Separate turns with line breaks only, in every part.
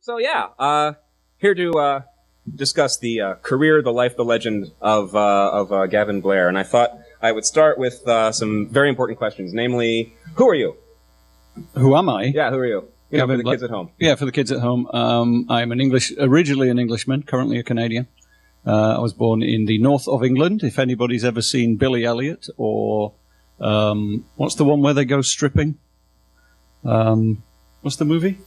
So yeah, here to discuss the career, the life, the legend of Gavin Blair, and I thought I would start with some very important questions, namely, who are you?
Who am I?
Yeah, who are you? You know, for the kids at home.
Yeah, for the kids at home. I'm originally an Englishman, currently a Canadian. I was born in the north of England. If anybody's ever seen Billy Elliot or what's the one where they go stripping? What's the movie?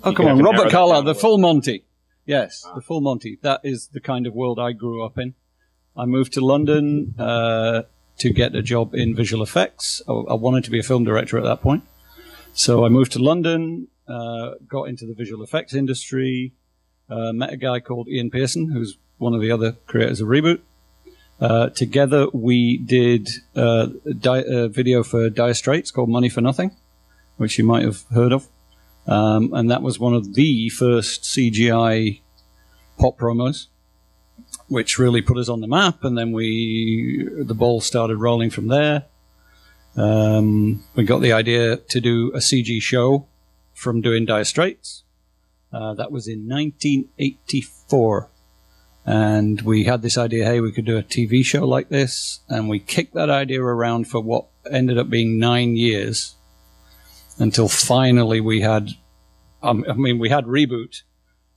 Oh, come on, Robert Carlyle, The Full Monty. Yes, The Full Monty. That is the kind of world I grew up in. I moved to London to get a job in visual effects. I wanted to be a film director at that point. So I moved to London, got into the visual effects industry, met a guy called Ian Pearson, who's one of the other creators of Reboot. Together we did a video for Dire Straits called Money for Nothing, which you might have heard of. And that was one of the first CGI pop promos, which really put us on the map. And then the ball started rolling from there. We got the idea to do a CG show from doing Dire Straits. That was in 1984. And we had this idea, hey, we could do a TV show like this. And we kicked that idea around for what ended up being 9 years. Until finally we had, we had Reboot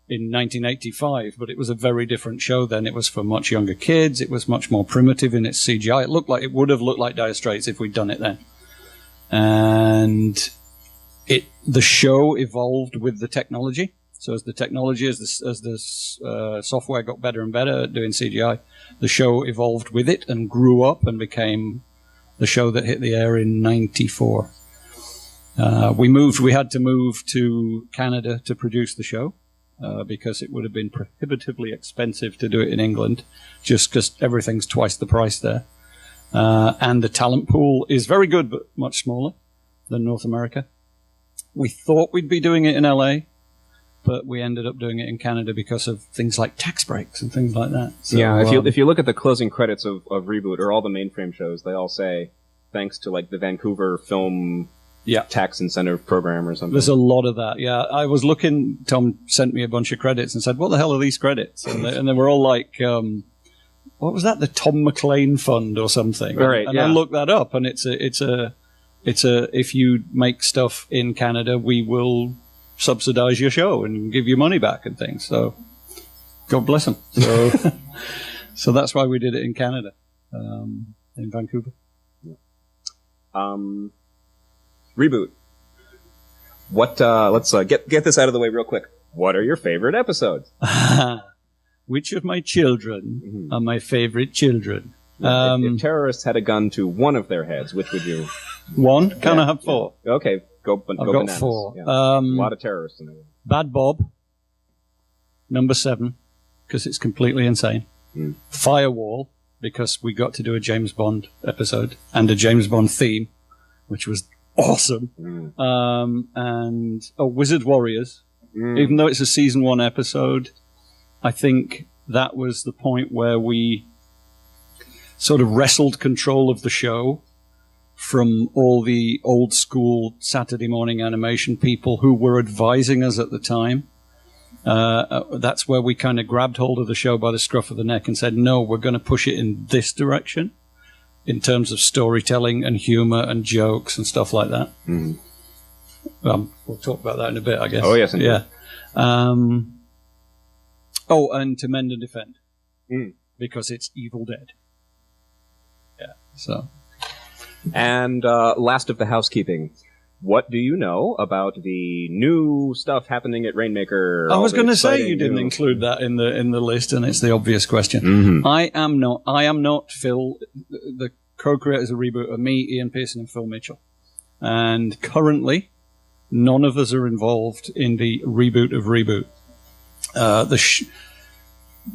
in 1985, but it was a very different show then. It was for much younger kids. It was much more primitive in its CGI. It would have looked like Dire Straits if we'd done it then. And the show evolved with the technology. So as the technology, as the software got better and better at doing CGI, the show evolved with it and grew up and became the show that hit the air in 94. We had to move to Canada to produce the show because it would have been prohibitively expensive to do it in England, just because everything's twice the price there. And the talent pool is very good, but much smaller than North America. We thought we'd be doing it in LA, but we ended up doing it in Canada because of things like tax breaks and things like that. So,
yeah, if you look at the closing credits of Reboot or all the Mainframe shows, they all say, thanks to like the Vancouver film tax incentive program or something.
There's a lot of that, yeah. I was looking, Tom sent me a bunch of credits and said, what the hell are these credits? And they were all like, what was that? The Tom McLean Fund or something.
Right,
and I looked that up, and it's a if you make stuff in Canada, we will subsidize your show and give you money back and things. So God bless them. So, so that's why we did it in Canada, in Vancouver.
Reboot. What? Let's get this out of the way real quick. What are your favorite episodes?
Which of my children are my favorite children?
If terrorists had a gun to one of their heads, which would you?
One? Can I have four?
Okay, go
I've got
bananas.
four.
Yeah. A lot of terrorists in there.
Bad Bob, number 7, because it's completely insane. Firewall, because we got to do a James Bond episode and a James Bond theme, which was awesome. And Wizard Warriors, even though it's a season 1 episode, I think that was the point where we sort of wrestled control of the show from all the old school Saturday morning animation people who were advising us at the time. That's where we kind of grabbed hold of the show by the scruff of the neck and said, no, we're going to push it in this direction in terms of storytelling and humor and jokes and stuff like that. We'll talk about that in a bit, I guess.
Oh, yes, indeed.
Yeah. And To Mend and Defend, because it's Evil Dead. Yeah, so...
And last of the housekeeping, what do you know about the new stuff happening at Rainmaker?
I was going to say you didn't include that in the list, and it's the obvious question. I am not Phil. The co-creators of Reboot are me, Ian Pearson, and Phil Mitchell. And currently, none of us are involved in the reboot of Reboot.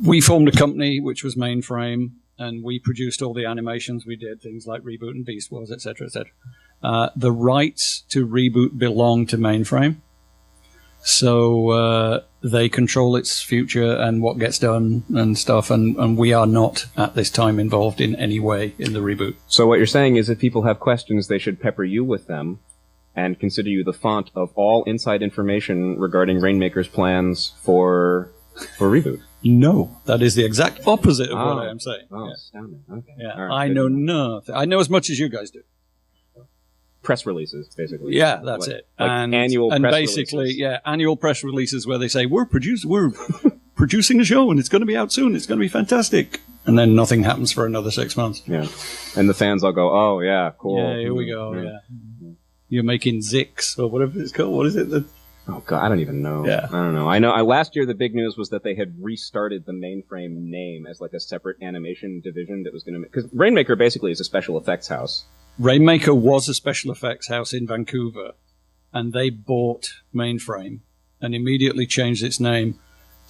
We formed a company which was Mainframe. And we produced all the animations. We did things like Reboot and Beast Wars, etc., etc. The rights to Reboot belong to Mainframe. So they control its future and what gets done and stuff. And we are not, at this time, involved in any way in the Reboot.
So what you're saying is if people have questions, they should pepper you with them. and consider you the font of all inside information regarding Rainmaker's plans for reboot.
No, that is the exact opposite of what I am saying.
Oh, astounding. Okay.
Yeah,
Right,
I know nothing. I know as much as you guys do.
Press releases, basically.
Yeah, that's it.
Like annual
and
press
basically,
releases.
yeah, annual press releases where they say we're producing a show and it's going to be out soon. It's going to be fantastic, and then nothing happens for another 6 months.
Yeah, and the fans all go, "Oh yeah, cool."
Yeah, here we go. Yeah. You're making Zix or whatever it's called. What is it?
Oh god, I don't even know.
Yeah.
I don't know. I know. Last year the big news was that they had restarted the Mainframe name as like a separate animation division that was going to, because Rainmaker basically is a special effects house.
Rainmaker was a special effects house in Vancouver, and they bought Mainframe and immediately changed its name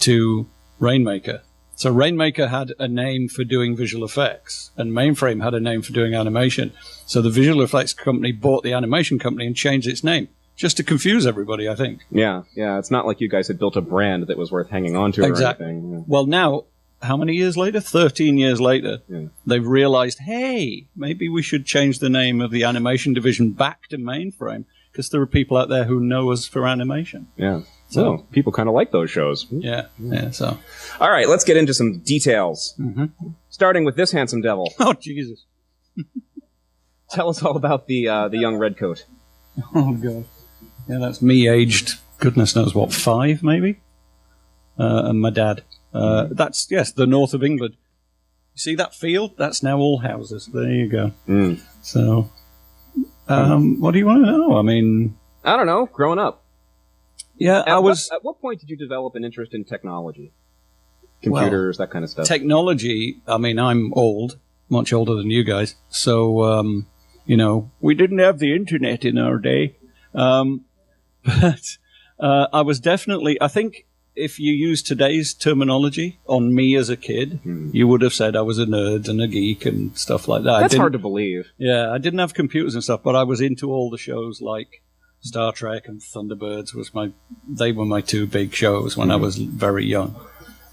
to Rainmaker. So Rainmaker had a name for doing visual effects, and Mainframe had a name for doing animation. So the visual effects company bought the animation company and changed its name, just to confuse everybody, I think.
Yeah. It's not like you guys had built a brand that was worth hanging on to
Exactly.
or anything. Yeah.
Well, now, how many years later? 13 years later, they've realized, hey, maybe we should change the name of the animation division back to Mainframe, because there are people out there who know us for animation.
Yeah.
So
people kind of like those shows.
Yeah. So,
All right, let's get into some details.
Mm-hmm.
Starting with this handsome devil.
oh Jesus!
Tell us all about the young redcoat.
Oh God! Yeah, that's me, aged goodness knows what, 5 maybe, and my dad. That's the north of England. You see that field? That's now all houses. There you go.
Mm.
So, what do you want to know? I mean,
I don't know. Growing up.
Yeah,
At what point did you develop an interest in technology? Computers, that kind of stuff.
Technology, I mean, I'm old, much older than you guys, so, we didn't have the internet in our day. But I was definitely, I think if you use today's terminology on me as a kid, you would have said I was a nerd and a geek and stuff like that.
That's hard to believe.
Yeah, I didn't have computers and stuff, but I was into all the shows like Star Trek and Thunderbirds they were my 2 big shows when I was very young.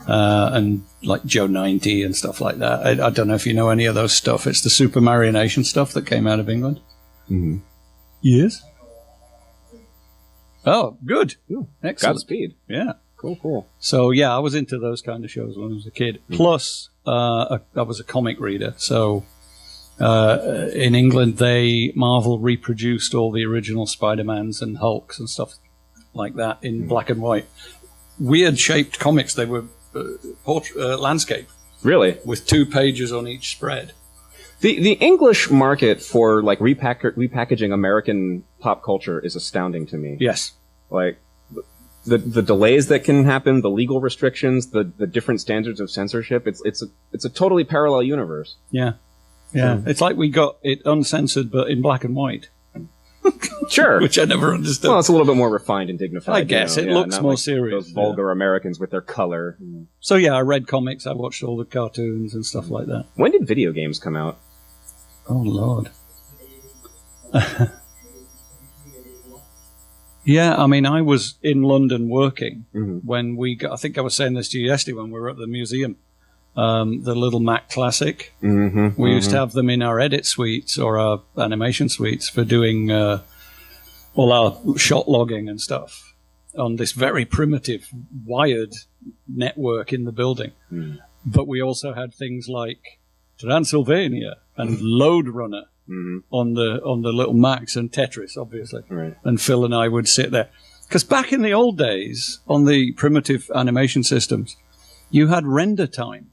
And like Joe 90 and stuff like that. I don't know if you know any of those stuff. It's the Super Marionation stuff that came out of England.
Mm-hmm.
Yes. Oh, good.
Ooh,
excellent.
Godspeed.
Yeah.
Cool.
So, yeah, I was into those kind of shows when I was a kid. Plus, I was a comic reader. So, in England, Marvel reproduced all the original Spider-Mans and Hulks and stuff like that in black and white. Weird shaped comics. They were landscape.
Really?
With 2 pages on each spread.
The English market for like repackaging American pop culture is astounding to me.
Yes.
Like the delays that can happen, the legal restrictions, the different standards of censorship. It's a totally parallel universe.
Yeah. It's like we got it uncensored, but in black and white.
Sure.
Which I never understood.
Well, it's a little bit more refined and dignified.
I guess it looks more
like
serious.
Those vulgar Americans with their color.
So yeah, I read comics. I watched all the cartoons and stuff like that.
When did video games come out?
Oh Lord. Yeah, I mean, I was in London working when I think I was saying this to you yesterday when we were at the museum. The little Mac Classic. We used to have them in our edit suites or our animation suites for doing all our shot logging and stuff on this very primitive wired network in the building. But we also had things like Transylvania and Load Runner on the little Macs and Tetris, obviously.
Right.
And Phil and I would sit there. Because back in the old days, on the primitive animation systems, you had render time.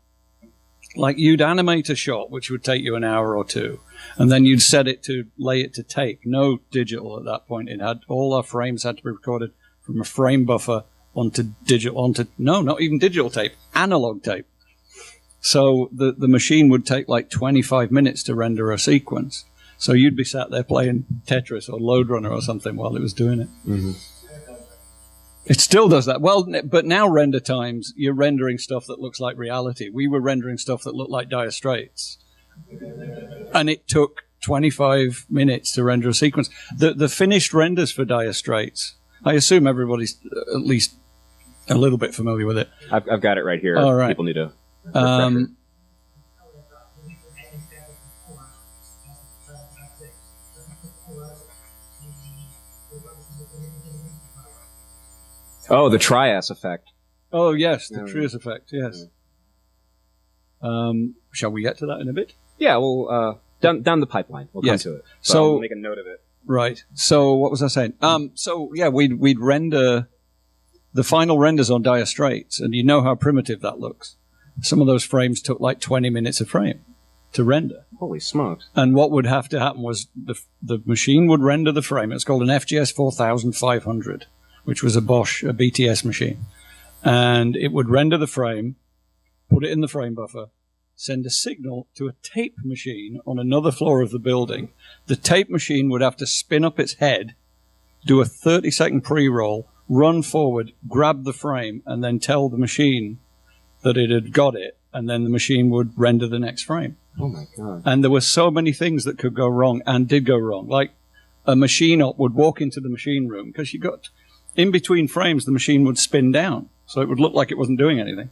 Like you'd animate a shot, which would take you an hour or 2, and then you'd set it to lay it to tape. No digital at that point. It had all our frames had to be recorded from a frame buffer onto not even digital tape, analog tape. So the machine would take like 25 minutes to render a sequence. So you'd be sat there playing Tetris or Load Runner or something while it was doing it. It still does that. Well, but now render times, you're rendering stuff that looks like reality. We were rendering stuff that looked like Dire Straits. And it took 25 minutes to render a sequence. The finished renders for Dire Straits, I assume everybody's at least a little bit familiar with it.
I've got it right here.
All right.
People need to... Oh, the Trias effect.
Oh, yes, the Trias effect, yes. Shall we get to that in a bit?
Yeah, we'll down the pipeline. We'll come to it. So I'll make a note of it.
Right. So what was I saying? We'd render the final renders on dire straits, and you know how primitive that looks. Some of those frames took like 20 minutes a frame to render.
Holy smokes.
And what would have to happen was the machine would render the frame. It's called an FGS 4500, which was a Bosch, a BTS machine. And it would render the frame, put it in the frame buffer, send a signal to a tape machine on another floor of the building. The tape machine would have to spin up its head, do a 30-second pre-roll, run forward, grab the frame, and then tell the machine that it had got it, and then the machine would render the next frame.
Oh, my God.
And there were so many things that could go wrong and did go wrong. Like a machine op would walk into the machine room because you got in between frames, the machine would spin down, so it would look like it wasn't doing anything.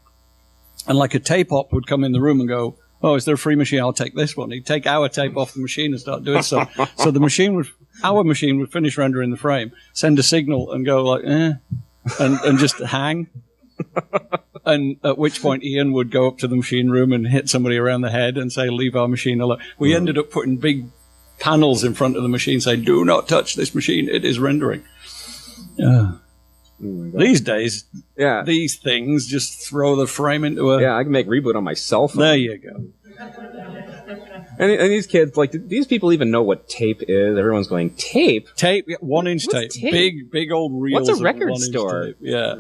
And like a tape op would come in the room and go, "Oh, is there a free machine? I'll take this one." He'd take our tape off the machine and start doing stuff. So our machine would finish rendering the frame, send a signal and go like, and just hang. And at which point Ian would go up to the machine room and hit somebody around the head and say, "Leave our machine alone." We ended up putting big panels in front of the machine saying, "Do not touch this machine. It is rendering." These days, these things just throw the frame into a...
Yeah, I can make Reboot on my cell phone.
There you go.
And these kids, like, do these people even know what tape is? Everyone's going, tape?
Tape, 1-inch tape.
Tape.
Big old reels.
What's a record store?
Tape. Yeah.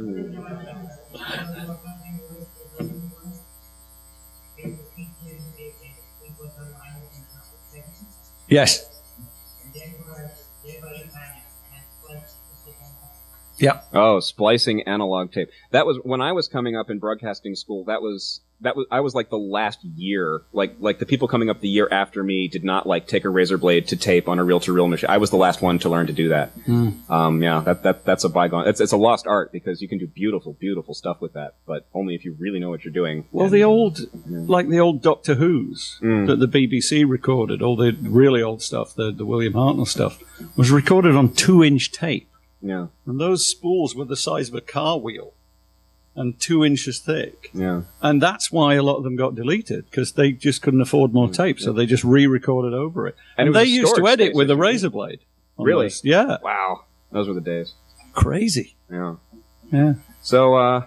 Yes. Yeah.
Oh, splicing analog tape. That was when I was coming up in broadcasting school. I was like the last year. Like the people coming up the year after me did not like take a razor blade to tape on a reel-to-reel machine. I was the last one to learn to do that. That's a bygone. It's a lost art because you can do beautiful, beautiful stuff with that, but only if you really know what you're doing.
Well, the old Doctor Who's that the BBC recorded, all the really old stuff, the William Hartnell stuff, was recorded on 2-inch tape.
Yeah.
And those spools were the size of a car wheel and 2 inches thick.
Yeah.
And that's why a lot of them got deleted, because they just couldn't afford more tape, so they just re-recorded over it. And they used to edit with a razor blade.
Really?
Those. Yeah.
Wow. Those were the days.
Crazy.
Yeah.
Yeah.
So,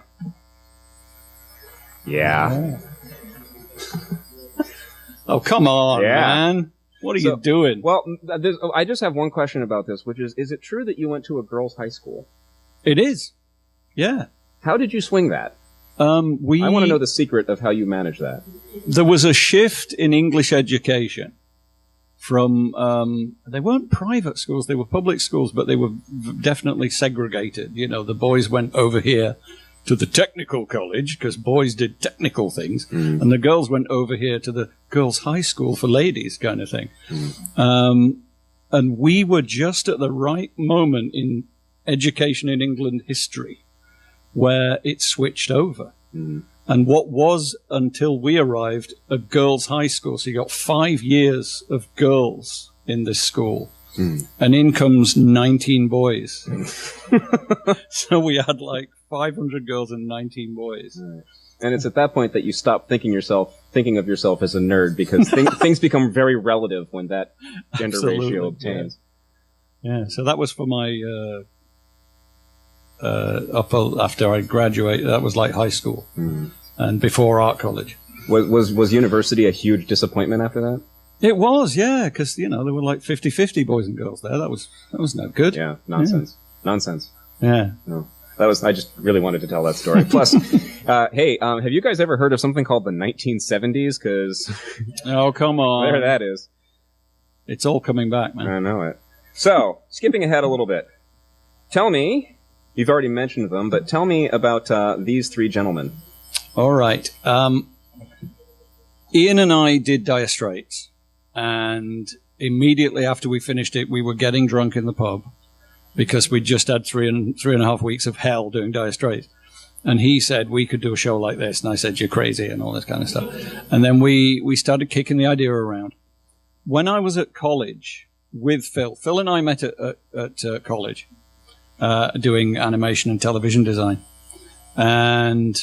yeah.
Oh, come on, man. What are you doing?
Well, I just have one question about this, which is it true that you went to a girls' high school?
It is. Yeah.
How did you swing that? I want to know the secret of how you managed that.
There was a shift in English education from, they weren't private schools, they were public schools, but they were definitely segregated. You know, the boys went over here to the technical college, because boys did technical things, and the girls went over here to the girls' high school for ladies kind of thing. And we were just at the right moment in education in England history where it switched over. And what was, until we arrived, a girls' high school, so you got 5 years of girls in this school. And in comes 19 boys. So we had like 500 girls and 19 boys. Right.
And it's at that point that you stop thinking of yourself as a nerd, because things become very relative when that gender ratio obtains.
Yeah, so that was for my after I graduated. That was like high school and before art college.
Was university a huge disappointment after that?
It was, yeah, because, there were like 50-50 boys and girls there. That was no good.
Yeah, nonsense. Yeah. Nonsense.
Yeah.
No. I just really wanted to tell that story. Plus, hey, have you guys ever heard of something called the 1970s? Because
oh, come on.
There that is.
It's all coming back, man.
I know it. So, skipping ahead a little bit. Tell me, you've already mentioned them, but tell me about these three gentlemen.
All right. Ian and I did Dire Straits. And immediately after we finished it, we were getting drunk in the pub because we'd just had three and a half weeks of hell doing Dire Straits. And he said we could do a show like this. And I said, you're crazy and all this kind of stuff. And then we started kicking the idea around. When I was at college with Phil and I met at college. doing animation and television design. And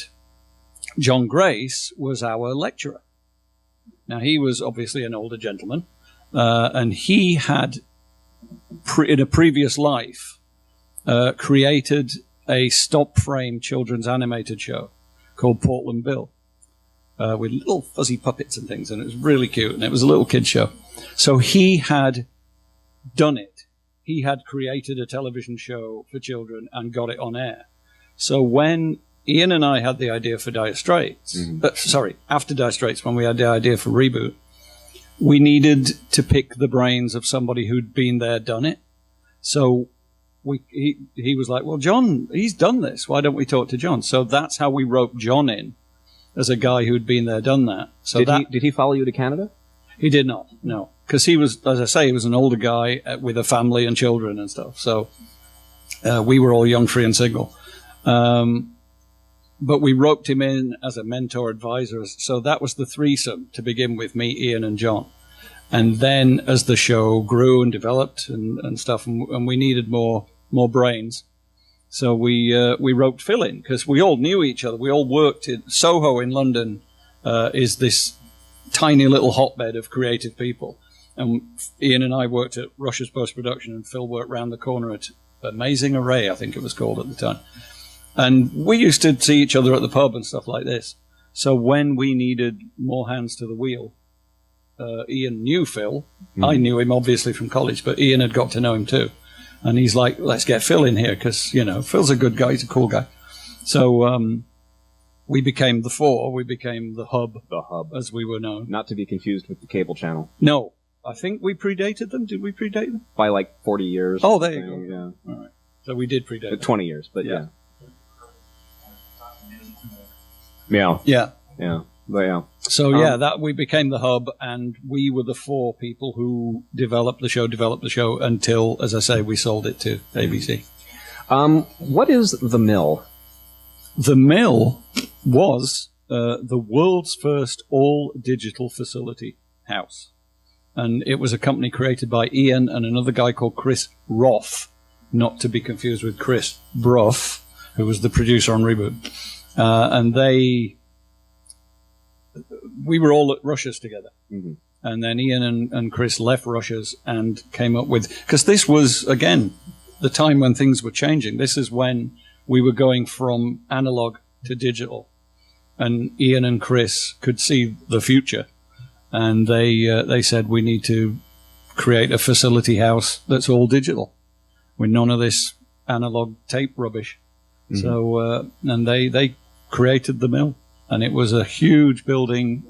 John Grace was our lecturer. Now, he was obviously an older gentleman, and he had, in a previous life, created a stop-frame children's animated show called Portland Bill, with little fuzzy puppets and things, and it was really cute, and it was a little kid show. So he had done it. He had created a television show for children and got it on air. So when Ian and I had the idea for Dire Straits, after Dire Straits, when we had the idea for Reboot, we needed to pick the brains of somebody who'd been there, done it. So he was like, well, John, he's done this. Why don't we talk to John? So that's how we roped John in as a guy who'd been there, done that. So
did he follow you to Canada?
He did not, no. Because he was, as I say, he was an older guy with a family and children and stuff. So we were all young, free and single. But we roped him in as a mentor advisor. So that was the threesome to begin with, me, Ian, and John. And then as the show grew and developed and stuff, and we needed more brains, so we roped Phil in, because we all knew each other. We all worked in Soho in London, is this tiny little hotbed of creative people. And Ian and I worked at Russia's post-production, and Phil worked round the corner at Amazing Array, I think it was called at the time. And we used to see each other at the pub and stuff like this. So when we needed more hands to the wheel, Ian knew Phil. I knew him, obviously, from college, but Ian had got to know him too. And he's like, let's get Phil in here, because, you know, Phil's a good guy. He's a cool guy. So we became the Four. We became the Hub.
The Hub.
As we were known.
Not to be confused with the cable channel.
No. I think we predated them. Did we predate them?
By like 40 years.
Oh, there you go.
Yeah.
All right. So we did predate them.
20 years, but yeah. Yeah. But yeah.
So that we became the Hub, and we were the Four people who developed the show until, as I say, we sold it to ABC.
What is the Mill?
The Mill was the world's first all-digital facility house. And it was a company created by Ian and another guy called Chris Roth, not to be confused with Chris Bruff, who was the producer on Reboot. And we were all at Russia's together. Mm-hmm. And then Ian and Chris left Russia's and came up with, because this was, again, the time when things were changing. This is when we were going from analog to digital. And Ian and Chris could see the future. And they said, we need to create a facility house that's all digital, with none of this analog tape rubbish. Mm-hmm. So, and they created the Mill. And it was a huge building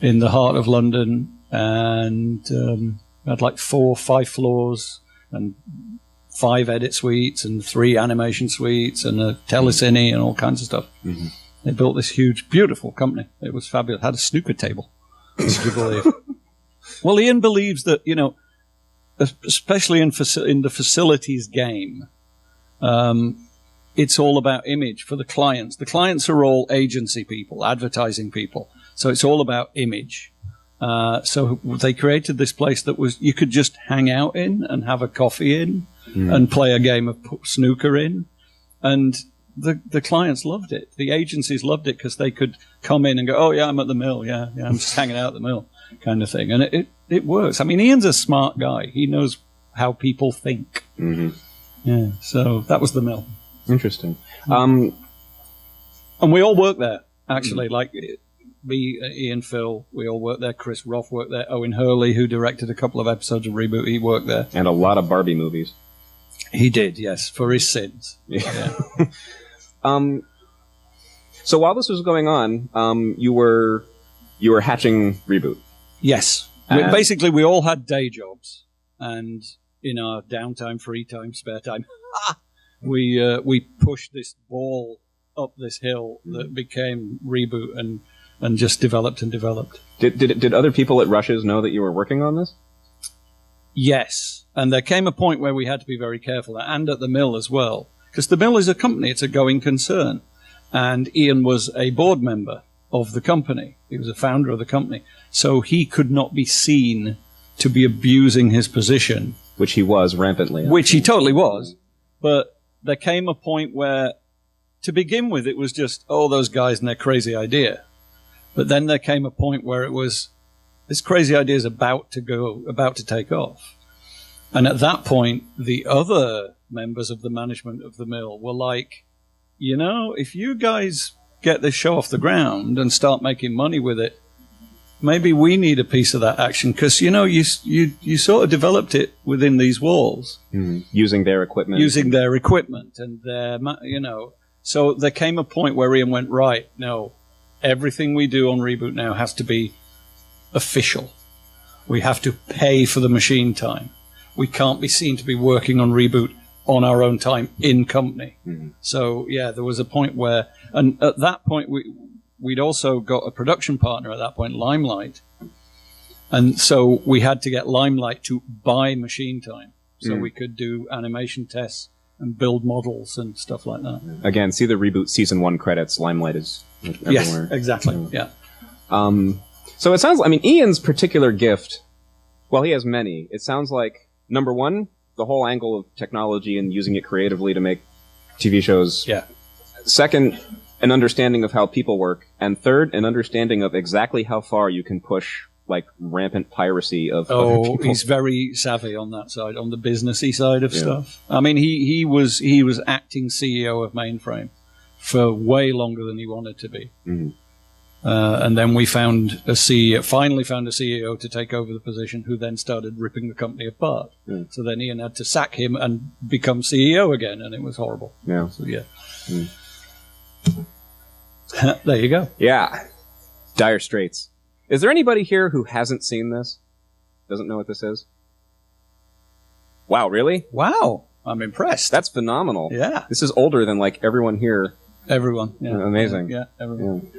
in the heart of London, and had like 4 or 5 floors, and 5 edit suites, and 3 animation suites, and a telecine, and all kinds of stuff. Mm-hmm. They built this huge, beautiful company. It was fabulous. Had a snooker table. Would you believe? Well, Ian believes that, you know, especially in the facilities game, it's all about image for the clients. The clients are all agency people, advertising people. So it's all about image. So they created this place that was, you could just hang out in and have a coffee in and play a game of snooker in. And the clients loved it. The agencies loved it because they could come in and go, oh, yeah, I'm at the Mill. Yeah, I'm just hanging out at the Mill, kind of thing. And it works. I mean, Ian's a smart guy. He knows how people think. Mm-hmm. Yeah, so that was the Mill.
Interesting.
And we all worked there, actually. Like me, Ian, Phil, we all worked there. Chris Roth worked there. Owen Hurley, who directed a couple of episodes of Reboot, he worked there.
And a lot of Barbie movies.
He did, yes, for his sins.
Yeah. So while this was going on, you were hatching Reboot.
Yes. Basically, we all had day jobs, and in our downtime, free time, spare time, we pushed this ball up this hill that became Reboot, and just developed and developed.
Did other people at Russia's know that you were working on this?
Yes, and there came a point where we had to be very careful, and at the Mill as well. Because the Mill is a company, it's a going concern. And Ian was a board member of the company. He was a founder of the company. So he could not be seen to be abusing his position.
Which he was rampantly.
Which he totally was. But there came a point where, to begin with, it was just, oh, those guys and their crazy idea. But then there came a point where it was, this crazy idea is about to take off. And at that point, the other members of the management of the mill were like, you know, if you guys get this show off the ground and start making money with it, maybe we need a piece of that action, because, you know, you sort of developed it within these walls.
Using their equipment.
And their, you know. So there came a point where Ian went, right, no, everything we do on Reboot now has to be official. We have to pay for the machine time. We can't be seen to be working on Reboot on our own time in company. So, yeah, there was a point where, and at that point, we'd also got a production partner at that point, Limelight. And so we had to get Limelight to buy machine time so we could do animation tests and build models and stuff like that.
Again, see the Reboot Season 1 credits. Limelight is everywhere.
Yes, exactly, yeah.
So it sounds, I mean, Ian's particular gift, well, he has many. It sounds like, number one, the whole angle of technology and using it creatively to make TV shows.
Yeah.
Second, an understanding of how people work. And third, an understanding of exactly how far you can push, like, rampant piracy of other people.
He's very savvy on that side, on the businessy side of stuff. I mean, he was acting CEO of Mainframe for way longer than he wanted to be. And then we finally found a CEO to take over the position, who then started ripping the company apart. So then Ian had to sack him and become CEO again, and it was horrible.
Yeah.
So, yeah. There you go.
Yeah. Dire Straits. Is there anybody here who hasn't seen this? Doesn't know what this is? Wow, really?
Wow. I'm impressed.
That's phenomenal.
Yeah.
This is older than, like, everyone here.
Everyone. Yeah.
Amazing.
Yeah, everyone.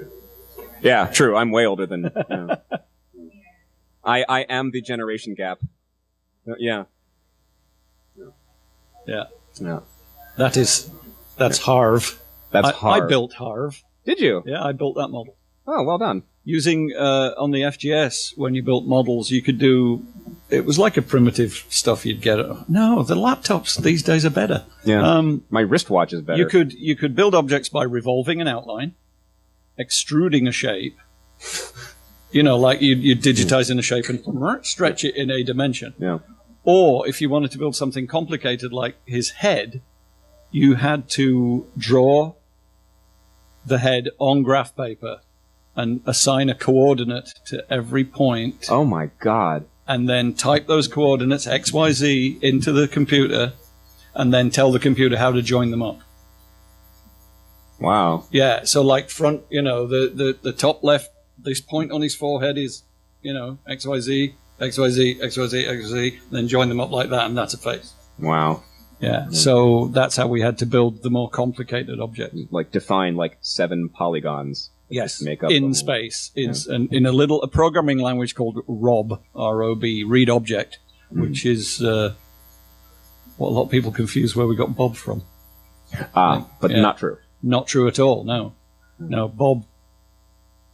Yeah, true. I'm way older than... I am the generation gap. Yeah.
That's Harv.
That's Harv.
I built Harv.
Did you?
Yeah, I built that model.
Oh, well done.
Using, on the FGS, when you built models, you could do... It was like a primitive stuff you'd get. No, the laptops these days are better.
Yeah. My wristwatch is better.
You could build objects by revolving an outline, extruding a shape, you know, like you'd digitize in a shape and stretch it in a dimension.
Yeah.
Or if you wanted to build something complicated like his head, you had to draw the head on graph paper and assign a coordinate to every point.
Oh my God.
And then type those coordinates, X, Y, Z, into the computer, and then tell the computer how to join them up.
Wow.
Yeah, so like front, you know, the top left, this point on his forehead is, you know, X, Y, Z, X, Y, Z, X, Y, Z, X, Y, Z, and then join them up like that, and that's a face.
Wow.
Yeah, so that's how we had to build the more complicated object.
Like define like 7 polygons.
Yes,
make up
in space. In a programming language called ROB, R-O-B, read object, which is what a lot of people confuse where we got Bob from.
But not true.
Not true at all, no. No, Bob,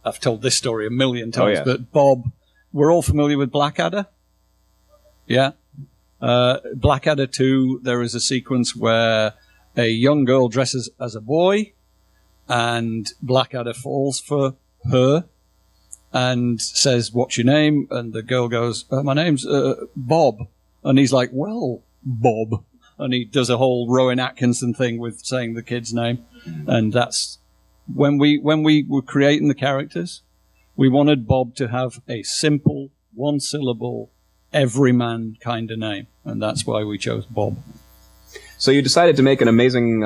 I've told this story a million times, but Bob, we're all familiar with Blackadder? Yeah. Blackadder 2, there is a sequence where a young girl dresses as a boy, and Blackadder falls for her and says, "What's your name?" And the girl goes, "My name's Bob." And he's like, "Well, Bob." And he does a whole Rowan Atkinson thing with saying the kid's name. And that's when we were creating the characters, we wanted Bob to have a simple, one-syllable, everyman kind of name. And that's why we chose Bob.
So you decided to make an amazing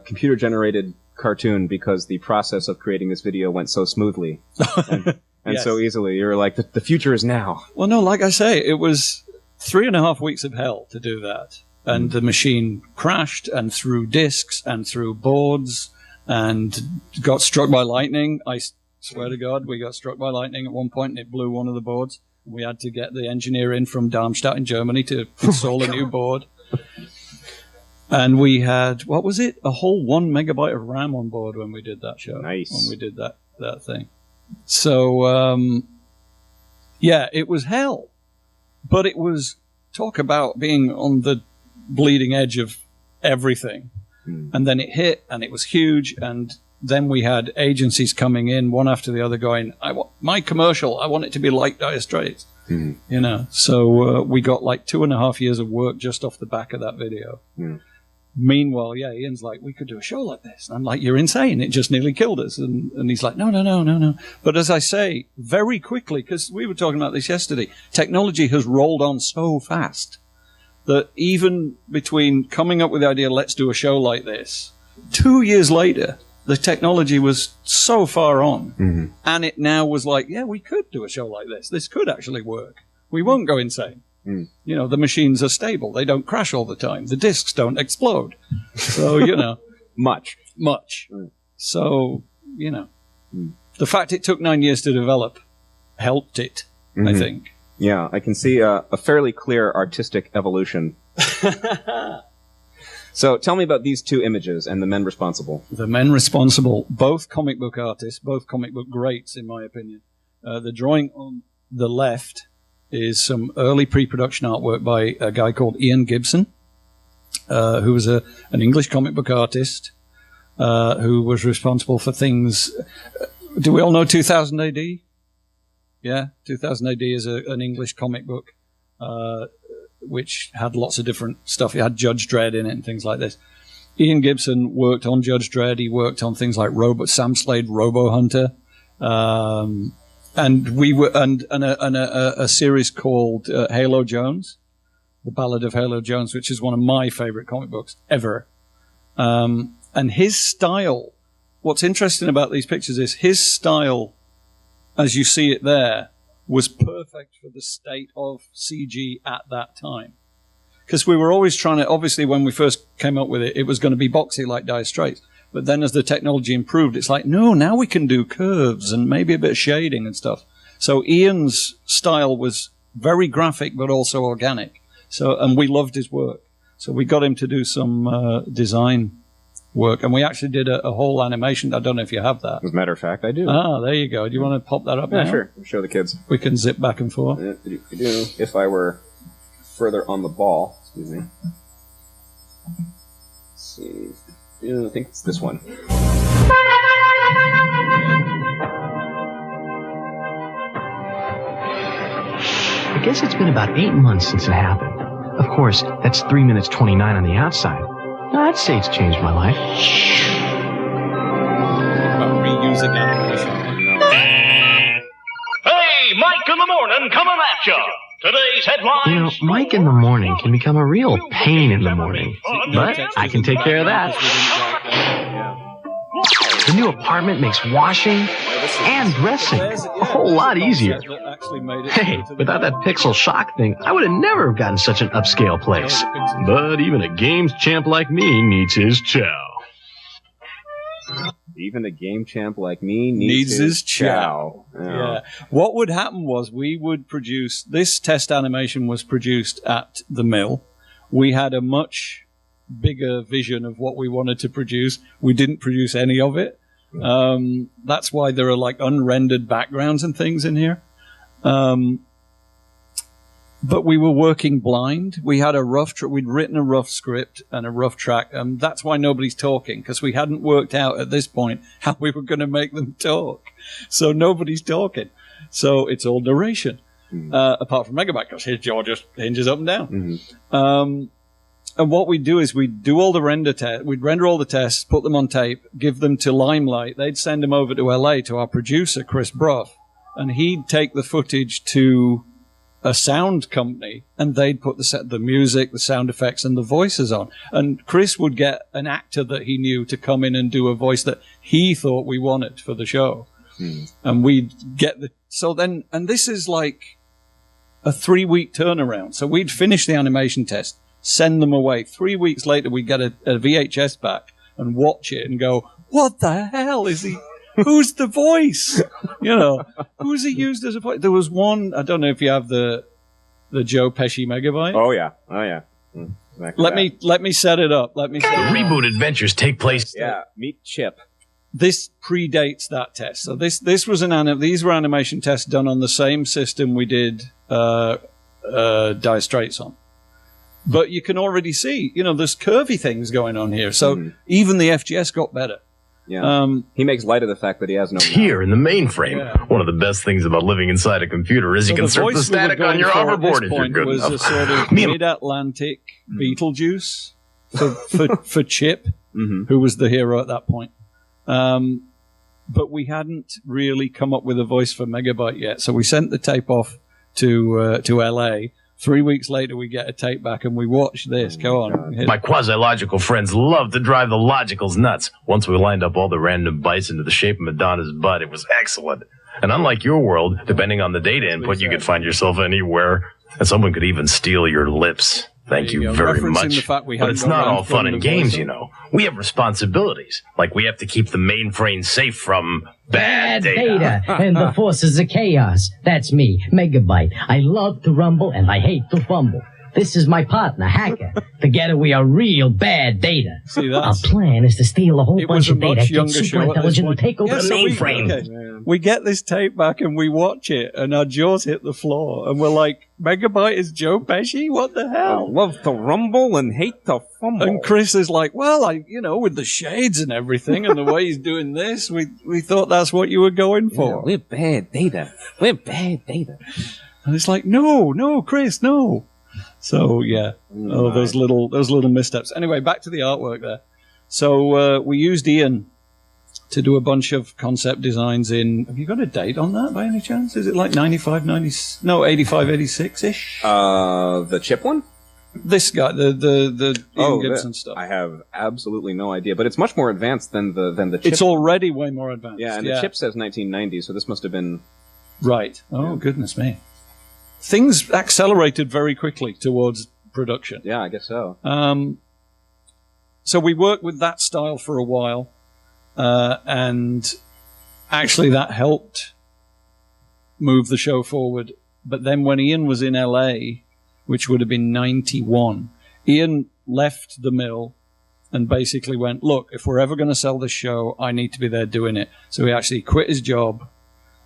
computer-generated cartoon because the process of creating this video went so smoothly and yes. So easily. You were like, the future is now.
Well, no, like I say, it was 3.5 weeks of hell to do that. And the machine crashed and threw discs and threw boards and got struck by lightning. I swear to God, we got struck by lightning at one point and it blew one of the boards. We had to get the engineer in from Darmstadt in Germany to install a new board. And we had, what was it? A whole 1 megabyte of RAM on board when we did that show.
Nice.
When we did that thing. So, yeah, it was hell. But it was, talk about being on the bleeding edge of everything. And then it hit, and it was huge, and then we had agencies coming in, one after the other, going, I want my commercial, I want it to be like Dire Straits. So we got like 2.5 years of work just off the back of that video. Meanwhile, Ian's like, we could do a show like this. And I'm like, you're insane. It just nearly killed us. And he's like, no. But as I say, very quickly, because we were talking about this yesterday, technology has rolled on so fast that even between coming up with the idea, let's do a show like this, 2 years later, the technology was so far on. And it now was like, we could do a show like this. This could actually work. We won't go insane. The machines are stable. They don't crash all the time. The disks don't explode. So,
Much.
So, the fact it took 9 years to develop helped it, I think.
Yeah, I can see a fairly clear artistic evolution. So tell me about these two images and the men responsible.
The men responsible, both comic book artists, both comic book greats, in my opinion. The drawing on the left is some early pre-production artwork by a guy called Ian Gibson, who was an English comic book artist, who was responsible for things. Do we all know 2000 AD? Yeah, 2000 AD is an English comic book, which had lots of different stuff. It had Judge Dredd in it and things like this. Ian Gibson worked on Judge Dredd. He worked on things like Sam Slade, Robo Hunter, and we were and a series called Halo Jones, The Ballad of Halo Jones, which is one of my favorite comic books ever. And his style, what's interesting about these pictures is his style, as you see it there, was perfect for the state of CG at that time. Because we were always trying to, obviously when we first came up with it, it was going to be boxy like Dire Straits. But then as the technology improved, it's like, no, now we can do curves and maybe a bit of shading and stuff. So Ian's style was very graphic, but also organic. And we loved his work. So we got him to do some design work. And we actually did a whole animation. I don't know if you have that.
As a matter of fact, I do.
Ah, there you go. Do you want to pop that up now?
Yeah, sure. Show the kids.
We can zip back and forth.
I do. If I were further on the ball. Excuse me. Let's see. I think it's this one.
I guess it's been about 8 months since it happened. Of course, that's 3 minutes 29 on the outside. I'd say it's changed my life.
About reusing animation.
Hey, Mike in the morning coming at you. Today's headlines.
Mike in the morning can become a real pain in the morning. But I can take care of that. The new apartment makes washing and dressing a whole lot easier. Hey, without that pixel shock thing, I would have never gotten such an upscale place. But even a games champ like me needs his chow.
Even a game champ like me needs his chow.
Yeah. What would happen was we would produce, this test animation was produced at the mill. We had a much bigger vision of what we wanted to produce. We didn't produce any of it. That's why there are like unrendered backgrounds and things in here. But we were working blind. We had we'd written a rough script and a rough track, and that's why nobody's talking, because we hadn't worked out at this point how we were going to make them talk. So nobody's talking. So it's all narration, apart from Megabyte, because his jaw just hinges up and down. And what we do is we'd do all the we'd render all the tests, put them on tape, give them to Limelight. They'd send them over to LA to our producer, Chris Bruff, and he'd take the footage to a sound company, and they'd put the music, the sound effects, and the voices on. And Chris would get an actor that he knew to come in and do a voice that he thought we wanted for the show. And we'd get and this is like a 3-week turnaround. So we'd finish the animation test, send them away. 3 weeks later, we'd get a VHS back and watch it and go, what the hell is he? Who's the voice? Who's he used as a voice? There was one, I don't know if you have the Joe Pesci Megabyte.
Oh yeah. Exactly
let me set it up.
Reboot adventures take place.
Yeah, meet Chip.
This predates that test. So these were animation tests done on the same system we did Dire Straits on. But you can already see, there's curvy things going on here. So even the FGS got better.
Yeah. He makes light of the fact that he has no
here in the mainframe. One of the best things about living inside a computer is you can surf the static on your hoverboard if you're good
was
enough.
A sort of mid-Atlantic Beetlejuice for Chip, who was the hero at that point. But we hadn't really come up with a voice for Megabyte yet, so we sent the tape off to LA. 3 weeks later, we get a tape back, and we watch this. Go on.
My quasi-logical friends love to drive the logicals nuts. Once we lined up all the random bytes into the shape of Madonna's butt, it was excellent. And unlike your world, depending on the data input, you could find yourself anywhere, and someone could even steal your lips. Thank you very much. But it's not all fun and games, We have responsibilities, like we have to keep the mainframe safe from bad data.
And the forces of chaos. That's me, Megabyte. I love to rumble and I hate to fumble. This is my partner, Hacker. Together we are real bad data.
See,
our plan is to steal a whole bunch of data, get super intelligent, and take over the
mainframe. We get this tape back and we watch it, and our jaws hit the floor, and we're like, Megabyte is Joe Pesci? What the hell?
I love to rumble and hate to fumble.
And Chris is like, well, with the shades and everything, and the way he's doing this, we thought that's what you were going for.
Yeah, we're bad data. We're bad data.
And it's like, no, Chris, no. So yeah, those little missteps. Anyway, back to the artwork there. So we used Ian to do a bunch of concept designs in. Have you got a date on that by any chance? Is it like 85, 86 ish?
The chip one.
This guy, the Ian Gibson stuff.
I have absolutely no idea, but it's much more advanced than the chip.
It's already way more advanced.
Yeah, and the chip says 1990, so this must have been
right. Oh goodness me. Things accelerated very quickly towards production.
Yeah, I guess so.
So we worked with that style for a while, and actually that helped move the show forward. But then when Ian was in LA, which would have been 91, Ian left the mill and basically went, look, if we're ever going to sell this show, I need to be there doing it. So he actually quit his job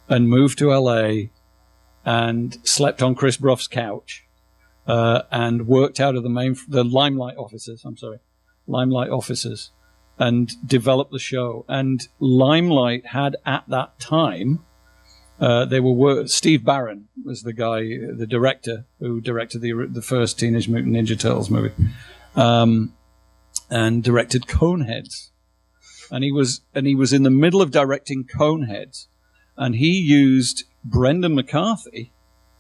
and moved to LA and slept on Chris Bruff's couch, and worked out of the Limelight offices, and developed the show. And Limelight had at that time, Steve Barron was the guy, the director who directed the first Teenage Mutant Ninja Turtles movie, and directed Coneheads. And he was in the middle of directing Coneheads, and he used Brendan McCarthy,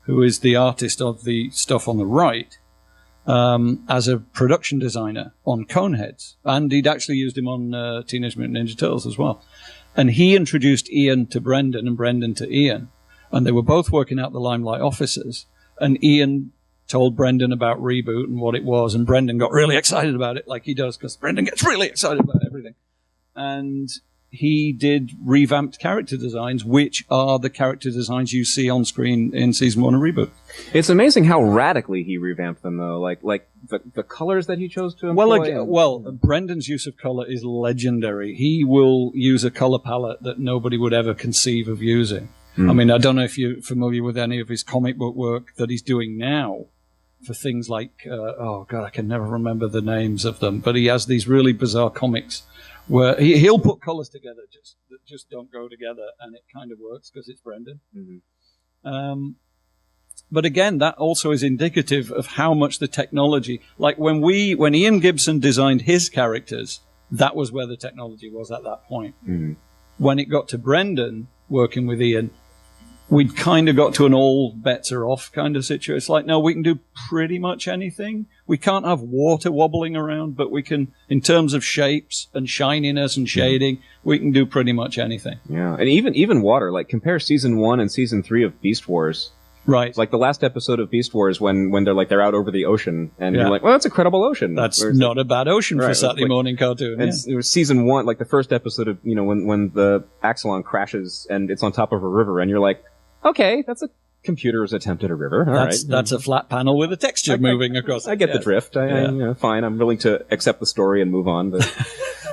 who is the artist of the stuff on the right, as a production designer on Coneheads. And he'd actually used him on Teenage Mutant Ninja Turtles as well. And he introduced Ian to Brendan and Brendan to Ian. And they were both working out the Limelight offices. And Ian told Brendan about Reboot and what it was. And Brendan got really excited about it, like he does, because Brendan gets really excited about everything. And he did revamped character designs, which are the character designs you see on screen in season 1 of Reboot.
It's amazing how radically he revamped them, though. Like the colors that he chose to employ.
Well, Brendan's use of color is legendary. He will use a color palette that nobody would ever conceive of using. I mean, I don't know if you're familiar with any of his comic book work that he's doing now for things like, I can never remember the names of them, but he has these really bizarre comics where he'll put colors together that just don't go together, and it kind of works because it's Brendan. But again, that also is indicative of how much the technology, like when Ian Gibson designed his characters, that was where the technology was at that point. When it got to Brendan working with Ian, we'd kind of got to an all bets are off kind of situation. It's like, no, we can do pretty much anything. We can't have water wobbling around, but we can, in terms of shapes and shininess and shading, we can do pretty much anything.
Yeah, and even water. Like, compare season 1 and season 3 of Beast Wars.
Right.
It's like the last episode of Beast Wars when they're out over the ocean, and you're like, well, that's a credible ocean.
That's not a bad ocean for a Saturday morning cartoon.
And it was season 1, like the first episode of, when the Axelon crashes and it's on top of a river, and you're like, okay, that's a computer's attempt at a river. All right.
That's a flat panel with a texture moving across.
I get the drift. Fine. I'm willing to accept the story and move on. But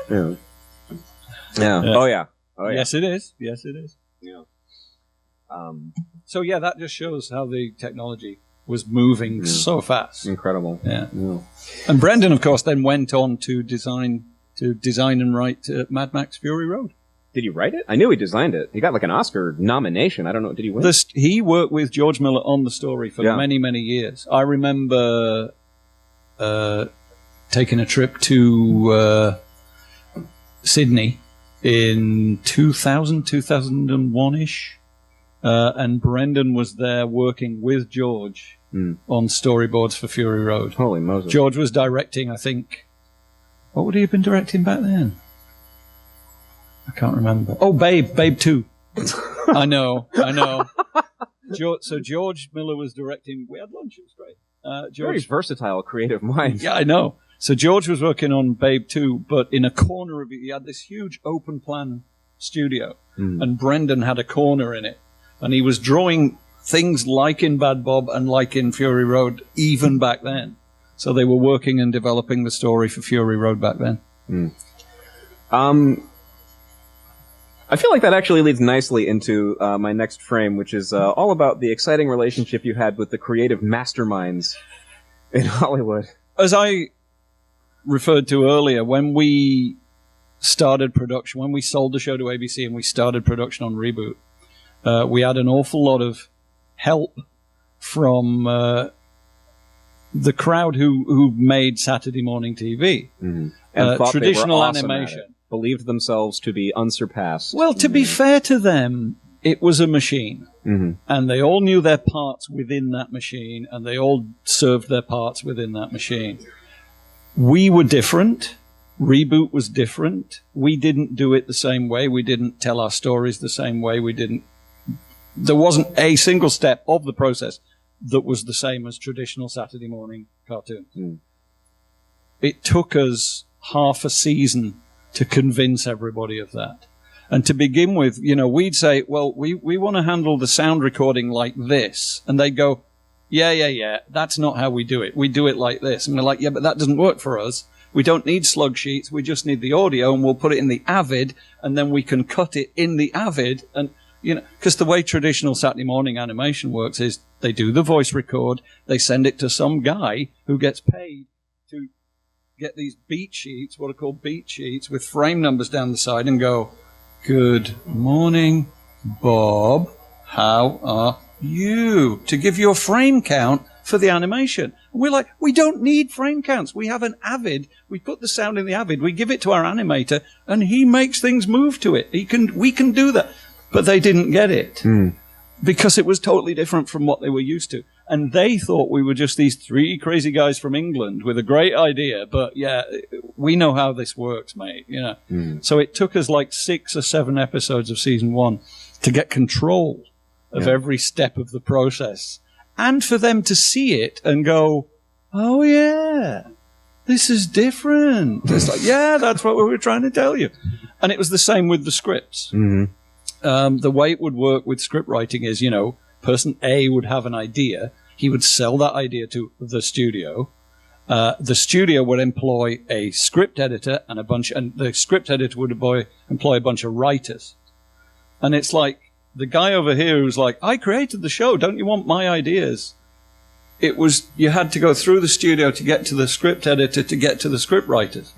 yeah. Oh yeah.
Yes, it is. Yeah.
Yeah.
So yeah, that just shows how the technology was moving so fast.
Incredible.
Yeah. And Brendan, of course, then went on to design and write Mad Max Fury Road.
Did he write it? I knew he designed it. He got like an Oscar nomination. I don't know. Did he win?
He worked with George Miller on the story for many, many years. I remember taking a trip to Sydney in 2001-ish. And Brendan was there working with George on storyboards for Fury Road.
Holy Moses. George
was directing, I think... What would he have been directing back then? I can't remember. Oh, Babe 2. I know. So George Miller was directing... We had lunch, it was great.
Very versatile, creative mind.
Yeah, I know. So George was working on Babe 2, but in a corner of it, he had this huge open-plan studio, and Brendan had a corner in it. And he was drawing things like in Bad Bob and like in Fury Road even back then. So they were working and developing the story for Fury Road back then.
I feel like that actually leads nicely into my next frame, which is all about the exciting relationship you had with the creative masterminds in Hollywood.
As I referred to earlier, when we started production, when we sold the show to ABC and we started production on Reboot, we had an awful lot of help from the crowd who made Saturday morning TV.
And thought
traditional
they were awesome
animation.
At it. Believed themselves to be unsurpassed.
Well, to be fair to them, it was a machine. And they all knew their parts within that machine, and they all served their parts within that machine. We were different. Reboot was different. We didn't do it the same way. We didn't tell our stories the same way. There wasn't a single step of the process that was the same as traditional Saturday morning cartoons. It took us half a season to convince everybody of that. And to begin with, we'd say, well, we want to handle the sound recording like this. And they'd go, yeah, that's not how we do it. We do it like this. And we're like, yeah, but that doesn't work for us. We don't need slug sheets. We just need the audio, and we'll put it in the Avid, and then we can cut it in the Avid. And, because the way traditional Saturday morning animation works is they do the voice record, they send it to some guy who gets paid to get these beat sheets, what are called beat sheets, with frame numbers down the side, and go, "Good morning, Bob. How are you?" to give you a frame count for the animation. And we're like, we don't need frame counts. We have an Avid. We put the sound in the Avid. We give it to our animator, and he makes things move to it. We can do that. But they didn't get it because it was totally different from what they were used to. And they thought we were just these three crazy guys from England with a great idea. But yeah, we know how this works, mate. So it took us like 6 or 7 episodes of season 1 to get control of every step of the process. And for them to see it and go, oh yeah, this is different. It's like, yeah, that's what we were trying to tell you. And it was the same with the scripts. The way it would work with script writing is, person A would have an idea. He would sell that idea to the studio. The studio would employ a script editor and the script editor would employ a bunch of writers. And it's like the guy over here who's like, I created the show. Don't you want my ideas? It was, you had to go through the studio to get to the script editor to get to the script writers.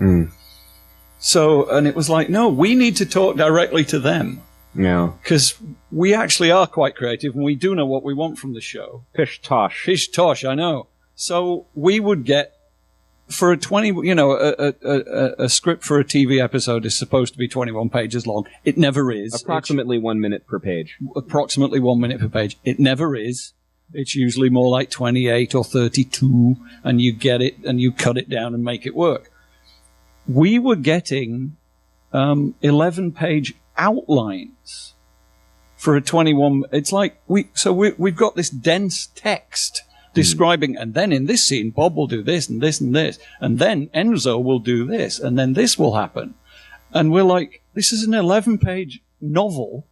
So, and it was like, no, we need to talk directly to them.
Yeah.
Because we actually are quite creative and we do know what we want from the show.
Pish tosh.
Pish tosh, I know. So we would get, for a 20, a script for a TV episode is supposed to be 21 pages long. It never is.
Approximately 1 minute per page.
Approximately 1 minute per page. It never is. It's usually more like 28 or 32, and you get it and you cut it down and make it work. We were getting 11-page outlines for a 21. It's like we've got this dense text describing, and then in this scene, Bob will do this and this and this, and then Enzo will do this, and then this will happen. And we're like, this is an 11-page novel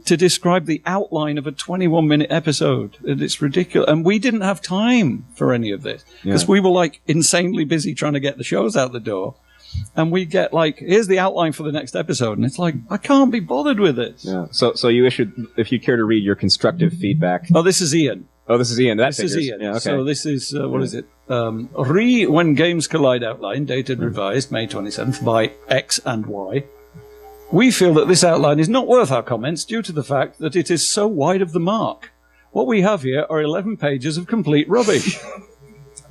to describe the outline of a 21-minute episode. It's ridiculous. And we didn't have time for any of this because we were like insanely busy trying to get the shows out the door. And we get like, here's the outline for the next episode. And it's like, I can't be bothered with this.
Yeah. So you issued, if you care to read your constructive feedback.
Oh, this is Ian.
Oh, this is Ian.
This is Ian. Yeah, okay. So this is, what is it? When Games Collide outline, dated revised May 27th by X and Y. We feel that this outline is not worth our comments due to the fact that it is so wide of the mark. What we have here are 11 pages of complete rubbish.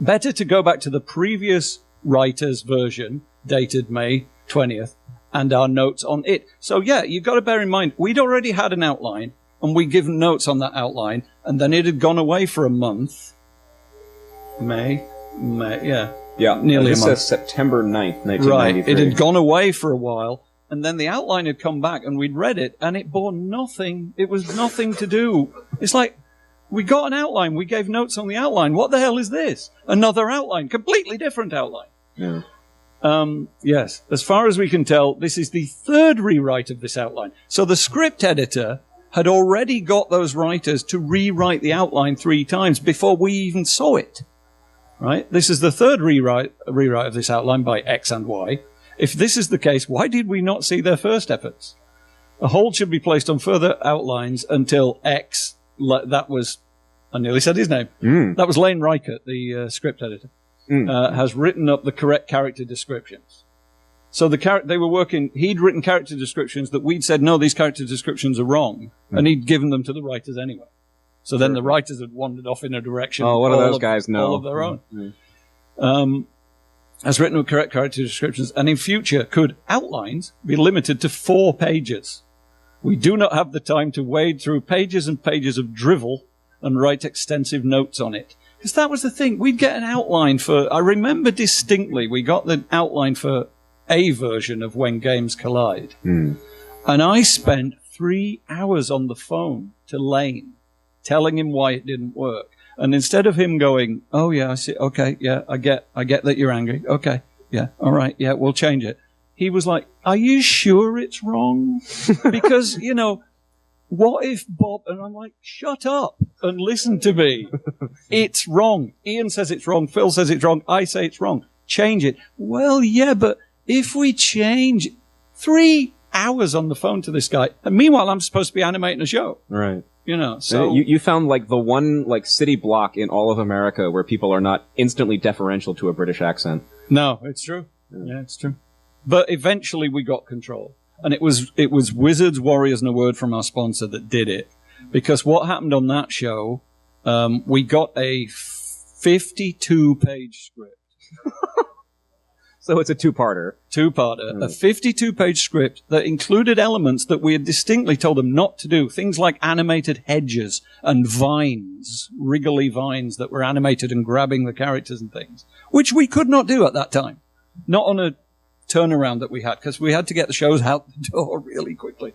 Better to go back to the previous writer's version, dated May 20th, and our notes on it. So yeah, you've got to bear in mind, we'd already had an outline, and we'd given notes on that outline, and then it had gone away for a month. May, yeah.
Yeah,
nearly a month.
It says September 9th, 1993.
Right, it had gone away for a while, and then the outline had come back, and we'd read it, and it bore nothing. It was nothing to do. It's like, we got an outline, we gave notes on the outline. What the hell is this? Another outline, completely different outline.
Yeah.
Yes, as far as we can tell, this is the third rewrite of this outline. So the script editor had already got those writers to rewrite the outline 3 times before we even saw it. Right? This is the third rewrite of this outline by X and Y. If this is the case, why did we not see their first efforts? A hold should be placed on further outlines until X, that was, I nearly said his name, that was Lane Reichert, the script editor, has written up the correct character descriptions. So they were working, he'd written character descriptions that we'd said, no, these character descriptions are wrong, and he'd given them to the writers anyway. So then the writers had wandered off in a direction.
Oh, what do those guys know?
All of their own. Has written up correct character descriptions, and in future, could outlines be limited to 4 pages? We do not have the time to wade through pages and pages of drivel and write extensive notes on it. Because that was the thing. We'd get an outline for, I remember distinctly, we got the outline for a version of When Games Collide. And I spent 3 hours on the phone to Lane, telling him why it didn't work. And instead of him going, oh yeah, I see, okay, yeah, I get that you're angry. Okay, yeah, all right, yeah, we'll change it. He was like, are you sure it's wrong? Because, what if Bob, and I'm like, shut up and listen to me. It's wrong. Ian says it's wrong. Phil says it's wrong. I say it's wrong. Change it. Well, yeah, but if we change 3 hours on the phone to this guy, and meanwhile, I'm supposed to be animating a show.
Right.
So
you found like the one like city block in all of America where people are not instantly deferential to a British accent.
No, it's true. Yeah, it's true. But eventually we got control. And it was Wizards, Warriors, and a Word from our sponsor that did it. Because what happened on that show, we got a 52-page script.
So it's a two-parter.
A 52-page script that included elements that we had distinctly told them not to do. Things like animated hedges and vines, wriggly vines that were animated and grabbing the characters and things, which we could not do at that time. Not on a turnaround that we had, because we had to get the shows out the door really quickly.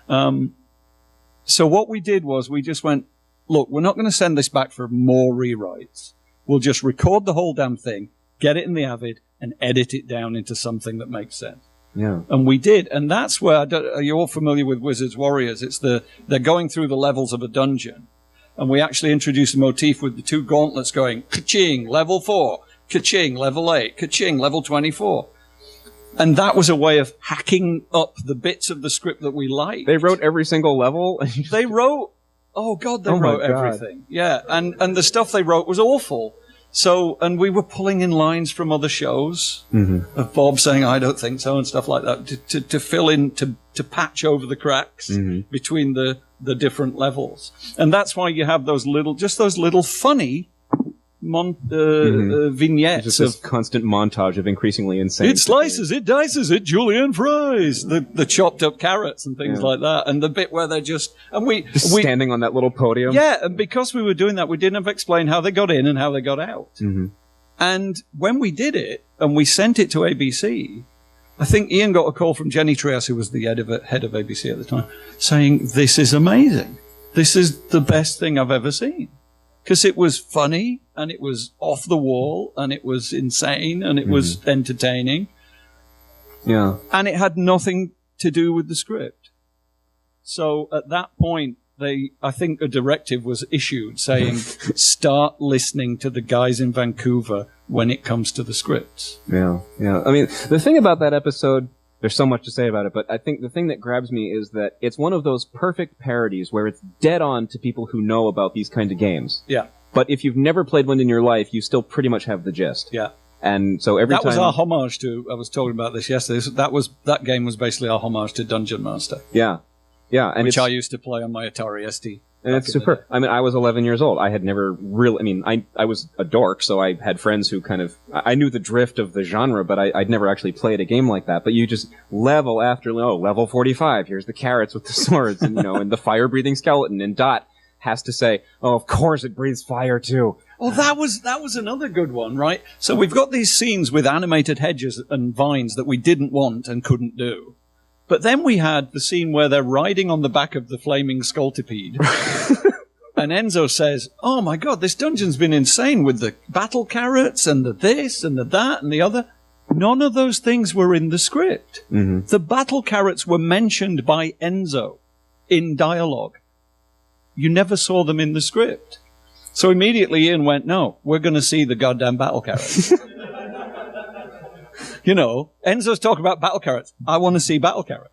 So what we did was we just went, look, we're not going to send this back for more rewrites. We'll just record the whole damn thing, get it in the Avid, and edit it down into something that makes sense.
Yeah.
And we did. And that's where, are you all familiar with Wizards Warriors? They're going through the levels of a dungeon. And we actually introduced a motif with the 2 gauntlets going, ka-ching, level 4, ka-ching, level 8, ka-ching, level 24. And that was a way of hacking up the bits of the script that we liked.
They wrote every single level?
They wrote, they wrote everything. Yeah. And the stuff they wrote was awful. So, and we were pulling in lines from other shows of Bob saying, I don't think so, and stuff like that, to fill in, to patch over the cracks between the different levels. And that's why you have those little funny vignettes.
Just this constant montage of increasingly insane.
It slices, it dices, it julienne fries. The chopped up carrots and things like that. And the bit where they're just
standing on that little podium.
Yeah, and because we were doing that, we didn't have explained how they got in and how they got out. And when we did it, and we sent it to ABC, I think Ian got a call from Jenny Trias, who was the head of ABC at the time, saying, this is amazing. This is the best thing I've ever seen. Because it was funny, and it was off the wall, and it was insane, and it was entertaining.
Yeah.
And it had nothing to do with the script. So at that point, I think a directive was issued saying, start listening to the guys in Vancouver when it comes to the scripts.
Yeah, yeah. I mean, the thing about that episode, There's so much to say about it, but I think the thing that grabs me is that it's one of those perfect parodies where it's dead on to people who know about these kind of games.
Yeah.
But if you've never played one in your life, you still pretty much have the gist.
Yeah.
And so every time...
That was our homage to... I was talking about this yesterday. That game was basically our homage to Dungeon Master.
Yeah. Yeah. And
which I used to play on my Atari ST.
And it's super. I mean, I was 11 years old. I had never really... I mean, I was a dork, so I had friends who kind of... I knew the drift of the genre, but I'd never actually played a game like that. But you just level after... Oh, level 45. Here's the carrots with the swords, and, and the fire-breathing skeleton. And Dot has to say, oh, of course it breathes fire, too.
Oh, that was another good one, right? So we've got these scenes with animated hedges and vines that we didn't want and couldn't do. But then we had the scene where they're riding on the back of the flaming Scultipede. And Enzo says, oh my god, this dungeon's been insane with the battle carrots and the this and the that and the other. None of those things were in the script.
Mm-hmm.
The battle carrots were mentioned by Enzo in dialogue. You never saw them in the script. So immediately Ian went, no, we're going to see the goddamn battle carrots. Enzo's talking about battle carrots. I want to see battle carrots.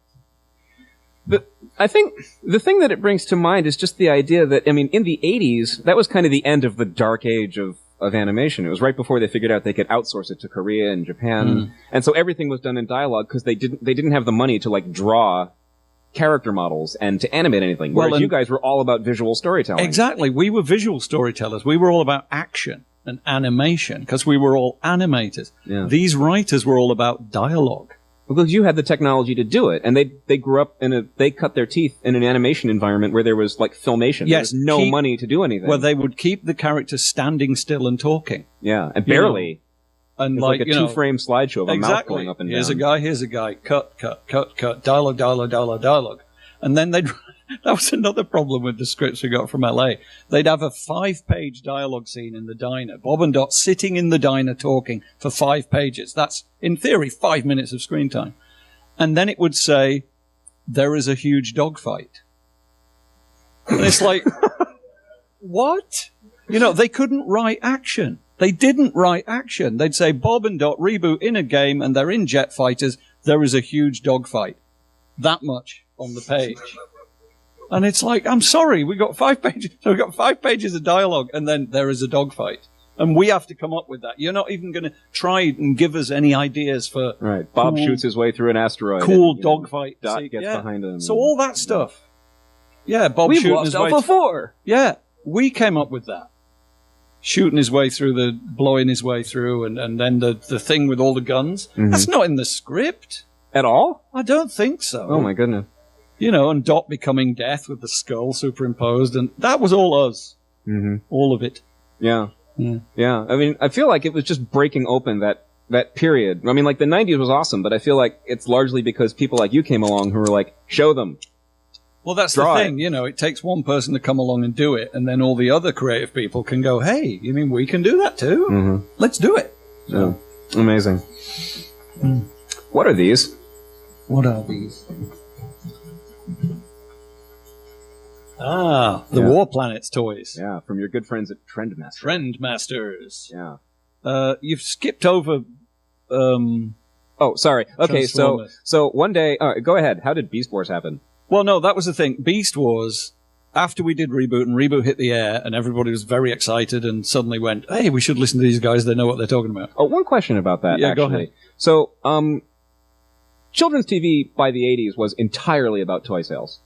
But I think the thing that it brings to mind is just the idea that, I mean, in the 80s, that was kind of the end of the dark age of animation. It was right before they figured out they could outsource it to Korea and Japan. And so everything was done in dialogue because they didn't have the money to, draw character models and to animate anything. Whereas you guys were all about visual storytelling.
Exactly. We were visual storytellers. We were all about action and animation because we were all animators.
Yeah.
These writers were all about dialogue.
Because you had the technology to do it, and they grew up they cut their teeth in an animation environment where there was filmation.
Yes,
there was no money to do anything.
Where they would keep the characters standing still and talking.
Yeah, and barely.
And
it's like a two-frame slideshow of a mouth going up and down.
Here's a guy, cut, dialogue. And then that was another problem with the scripts we got from LA. They'd have a 5-page dialogue scene in the diner. Bob and Dot sitting in the diner talking for 5 pages. That's, in theory, 5 minutes of screen time. And then it would say, there is a huge dogfight. And it's like, what? They couldn't write action. They didn't write action. They'd say, Bob and Dot reboot in a game and they're in jet fighters. There is a huge dogfight. That much on the page. And it's like, I'm sorry, we got 5 pages. So we got 5 pages of dialogue, and then there is a dogfight, and we have to come up with that. You're not even going to try and give us any ideas for
right. Bob shoots his way through an asteroid.
Cool dogfight.
Dot gets behind him.
So all that stuff. Yeah, Bob
We've
shooting
lost
his way.
Alpha 4.
Yeah, we came up with that. Shooting his way through blowing his way through, and then the thing with all the guns. Mm-hmm. That's not in the script
at all.
I don't think so.
Oh my goodness.
And Dot becoming Death with the skull superimposed, and that was all us.
Mm-hmm.
All of it.
Yeah. I mean, I feel like it was just breaking open that period. I mean, the 90s was awesome, but I feel like it's largely because people like you came along who were like, show them.
Well, that's the thing. It takes one person to come along and do it, and then all the other creative people can go, hey, you mean we can do that too?
Mm-hmm.
Let's do it.
So. Yeah. Amazing. What are these?
What are these? The War Planets toys.
Yeah, from your good friends at Trendmasters.
Trendmasters.
Yeah.
You've skipped over...
oh, sorry. Okay, so one day... All right, go ahead. How did Beast Wars happen?
Well, no, that was the thing. Beast Wars, after we did Reboot, and Reboot hit the air, and everybody was very excited and suddenly went, hey, we should listen to these guys. They know what they're talking about.
Oh, one question about that, actually.
Go ahead.
So, children's TV by the 80s was entirely about toy sales.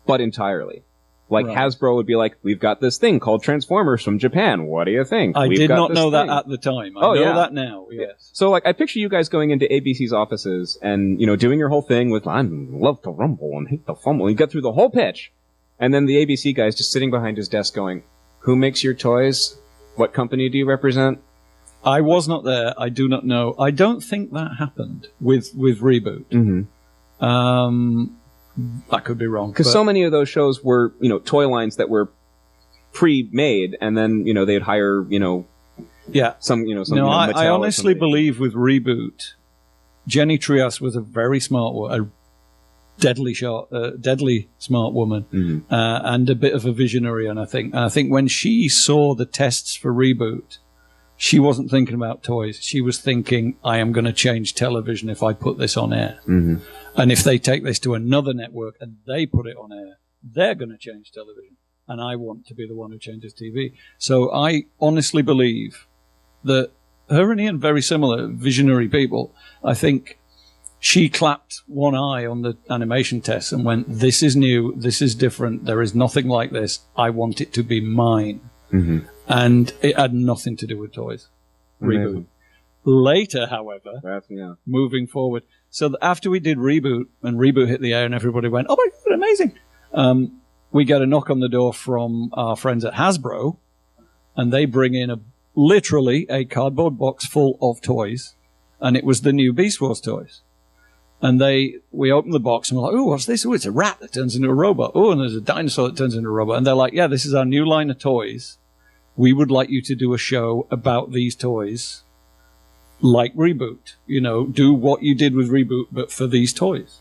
But entirely. Right. Hasbro would be like, we've got this thing called Transformers from Japan. What do you think?
I did not know that at the time. I know that now, yes.
So, I picture you guys going into ABC's offices and, doing your whole thing with, I love to rumble and hate to fumble. You get through the whole pitch. And then the ABC guy's just sitting behind his desk going, who makes your toys? What company do you represent?
I was not there. I do not know. I don't think that happened with Reboot.
Mm-hmm.
I could be wrong.
Because so many of those shows were, toy lines that were pre-made, and then, they'd hire, some.
No, I honestly believe with Reboot, Jenny Trias was a very smart, a deadly smart woman,
mm-hmm.
And a bit of a visionary. And I think when she saw the tests for Reboot, she wasn't thinking about toys. She was thinking, I am going to change television if I put this on air.
Mm-hmm.
And if they take this to another network and they put it on air, they're going to change television. And I want to be the one who changes TV. So I honestly believe that her and Ian, very similar, visionary people. I think she clapped one eye on the animation test and went, this is new, this is different, there is nothing like this, I want it to be mine.
Mm-hmm.
And it had nothing to do with toys. Reboot. Later, however, moving forward, so after we did Reboot, and Reboot hit the air and everybody went, oh my God, amazing. We get a knock on the door from our friends at Hasbro, and they bring in literally a cardboard box full of toys, and it was the new Beast Wars toys. And we opened the box and we're like, oh, what's this? Oh, it's a rat that turns into a robot. Oh, and there's a dinosaur that turns into a robot. And they're like, yeah, this is our new line of toys. We would like you to do a show about these toys, like Reboot. You know, do what you did with Reboot, but for these toys.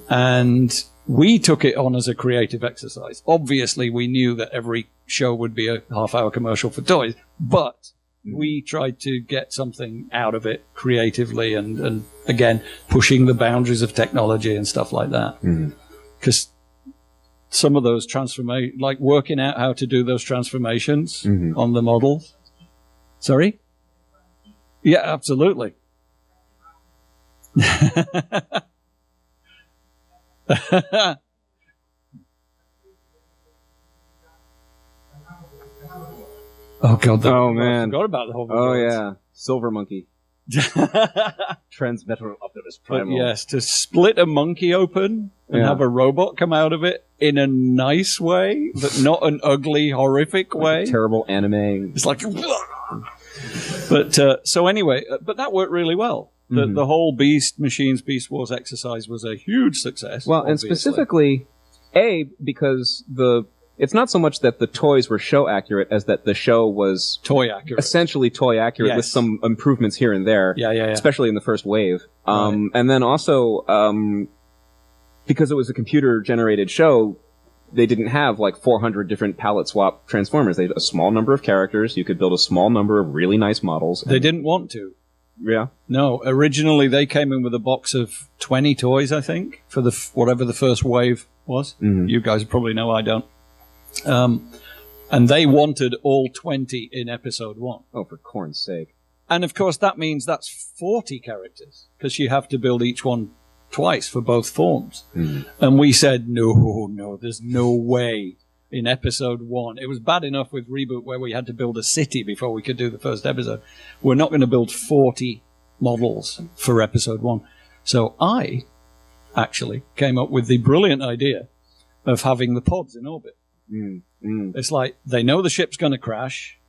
And we took it on as a creative exercise. Obviously, we knew that every show would be a half-hour commercial for toys, but we tried to get something out of it creatively and again, pushing the boundaries of technology and stuff like that. Because some of those transformations, like working out how to do those transformations on the models. Sorry? Yeah, absolutely. Oh God!
Man!
I forgot about the whole.
Oh yeah, Silver Monkey. Transmetal Optimus Primal.
Yes, to split a monkey open and have a robot come out of it in a nice way, but not an ugly, horrific way.
Terrible anime.
It's like. But so anyway, but that worked really well. The whole Beast Wars exercise was a huge success.
Well, obviously. And specifically, because it's not so much that the toys were show accurate as that the show was
toy accurate,
essentially toy accurate with some improvements here and there.
Yeah.
Especially in the first wave. And then also, because it was a computer generated show, they didn't have like 400 different palette swap transformers. They had a small number of characters. You could build a small number of really nice models.
They didn't want to.
Yeah.
No, originally they came in with a box of 20 toys, I think, for whatever the first wave was. You guys probably know, I don't. And they wanted all 20 in episode 1.
Oh, for corn's sake.
And of course that means that's 40 characters, because you have to build each one twice for both forms. And we said, no, there's no way. In episode 1. It was bad enough with Reboot where we had to build a city before we could do the first episode. We're not going to build 40 models for episode 1. So I actually came up with the brilliant idea of having the pods in orbit. It's like, they know the ship's going to crash.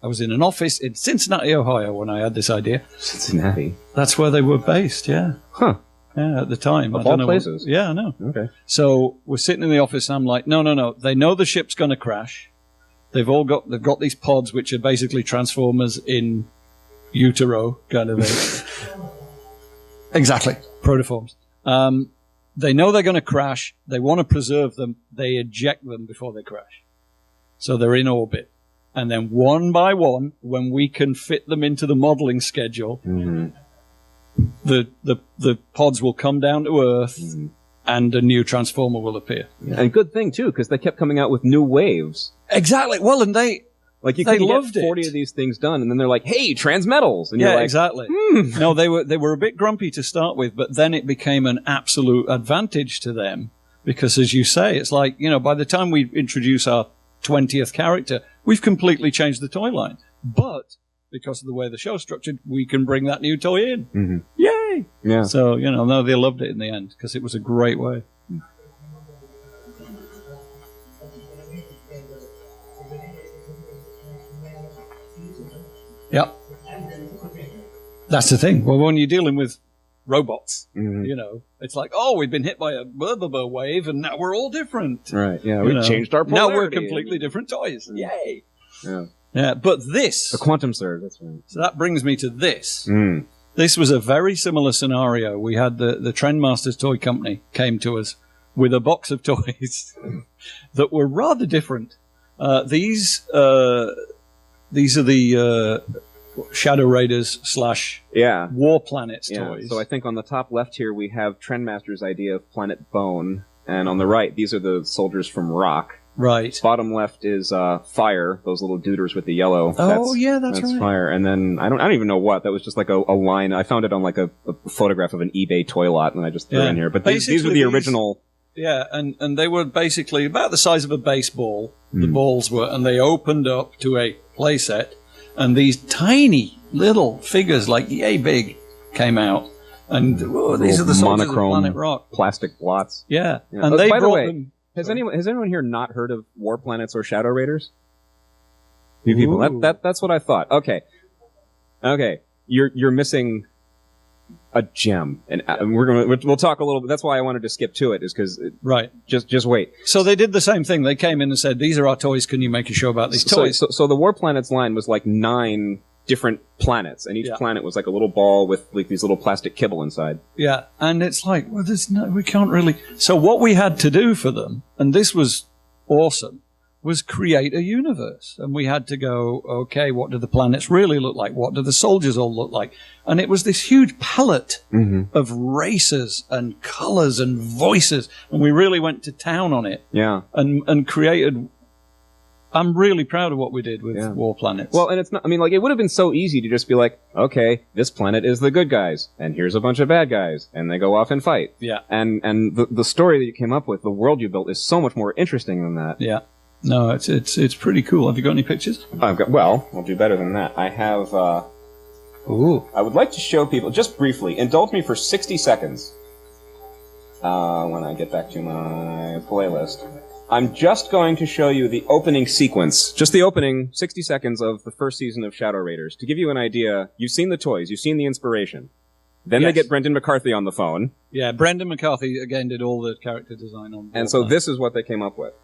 I was in an office in Cincinnati, Ohio when I had this idea.
Cincinnati?
That's where they were based, yeah.
Huh.
Yeah, at the time.
Of all places?
Yeah, I know.
Okay.
So we're sitting in the office and I'm like, no. They know the ship's going to crash. They've got these pods which are basically transformers in utero kind of thing. Exactly. Protoforms. They know they're going to crash. They want to preserve them. They eject them before they crash. So they're in orbit. And then one by one, when we can fit them into the modeling schedule, the pods will come down to Earth, and a new transformer will appear.
Yeah. And good thing too, because they kept coming out with new waves.
Exactly. Well, and they
loved get 40 of these things done, and then they're like, "Hey, transmetals!" And you're like,
exactly. No, they were a bit grumpy to start with, but then it became an absolute advantage to them because, as you say, it's like, by the time we introduce our 20th character, we've completely changed the toy line, but because of the way the show's structured, we can bring that new toy in. Yay!
Yeah.
So, no, they loved it in the end because it was a great way. Yep. That's the thing. Well, when you're dealing with robots, it's like, we've been hit by a blah wave and now we're all different.
Right, yeah. We've changed our polarity.
Now we're completely different toys. Yay!
Yeah.
Yeah, but this...
The quantum surge, that's right.
So that brings me to this. This was a very similar scenario. We had the Trendmasters Toy Company came to us with a box of toys that were rather different. These These are the Shadow Raiders / War Planets toys.
So I think on the top left here we have Trendmaster's idea of Planet Bone, and on the right these are the soldiers from Rock.
Right.
Bottom left is Fire, those little duders with the yellow.
Oh, that's right.
Fire. And then I don't even know what. That was just like a line. I found it on like a photograph of an eBay toy lot, and I just threw it in here. But these were the original.
Yeah, and they were basically about the size of a baseball. The balls were, and they opened up to a playset, and these tiny little figures, like yay big, came out. And these are the soldiers of Planet Rock.
Plastic blots.
Yeah. And they
by the way,
them.
Has anyone here not heard of War Planets or Shadow Raiders? You people. That's what I thought. Okay. You're missing a gem, and we'll talk a little bit. That's why I wanted to skip to it, is because Just wait.
So they did the same thing. They came in and said, "These are our toys. Can you make a show about these toys?"
So the War Planets line was like 9 different planets, and each planet was like a little ball with like these little plastic kibble inside.
Yeah, and it's like, well, we can't really. So what we had to do for them, and this was awesome, was create a universe, and we had to go, okay, what do the planets really look like? What do the soldiers all look like? And it was this huge palette of races and colors and voices, and we really went to town on it.
Yeah,
and created. I'm really proud of what we did with War Planets.
Well, and it's not, I mean, like, it would have been so easy to just be like, okay, this planet is the good guys, and here's a bunch of bad guys, and they go off and fight.
Yeah.
And the story that you came up with, the world you built, is so much more interesting than that.
Yeah. No, it's pretty cool. Have you got any pictures?
I'll do better than that. I have,
Ooh.
I would like to show people, just briefly, indulge me for 60 seconds, when I get back to my playlist. I'm just going to show you the opening sequence, just the opening 60 seconds of the first season of Shadow Raiders. To give you an idea, you've seen the toys, you've seen the inspiration. Then they get Brendan McCarthy on the phone.
Yeah, Brendan McCarthy, again, did all the character design on.
And so this is what they came up with.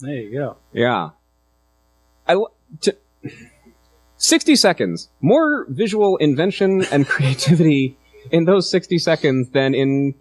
There you go.
Yeah. 60 seconds. More visual invention and creativity in those 60 seconds than in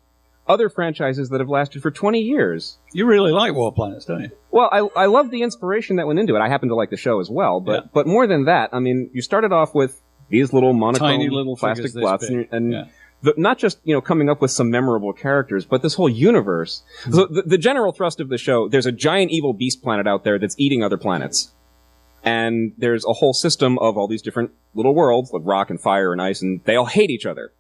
other franchises that have lasted for 20 years.
You really like War Planets, don't you?
Well, I love the inspiration that went into it. I happen to like the show as well, but more than that, I mean, you started off with these little monochrome
tiny little
plastic blots, and not just, coming up with some memorable characters, but this whole universe. Mm-hmm. So the general thrust of the show, there's a giant evil beast planet out there that's eating other planets. And there's a whole system of all these different little worlds, like rock and fire and ice, and they all hate each other.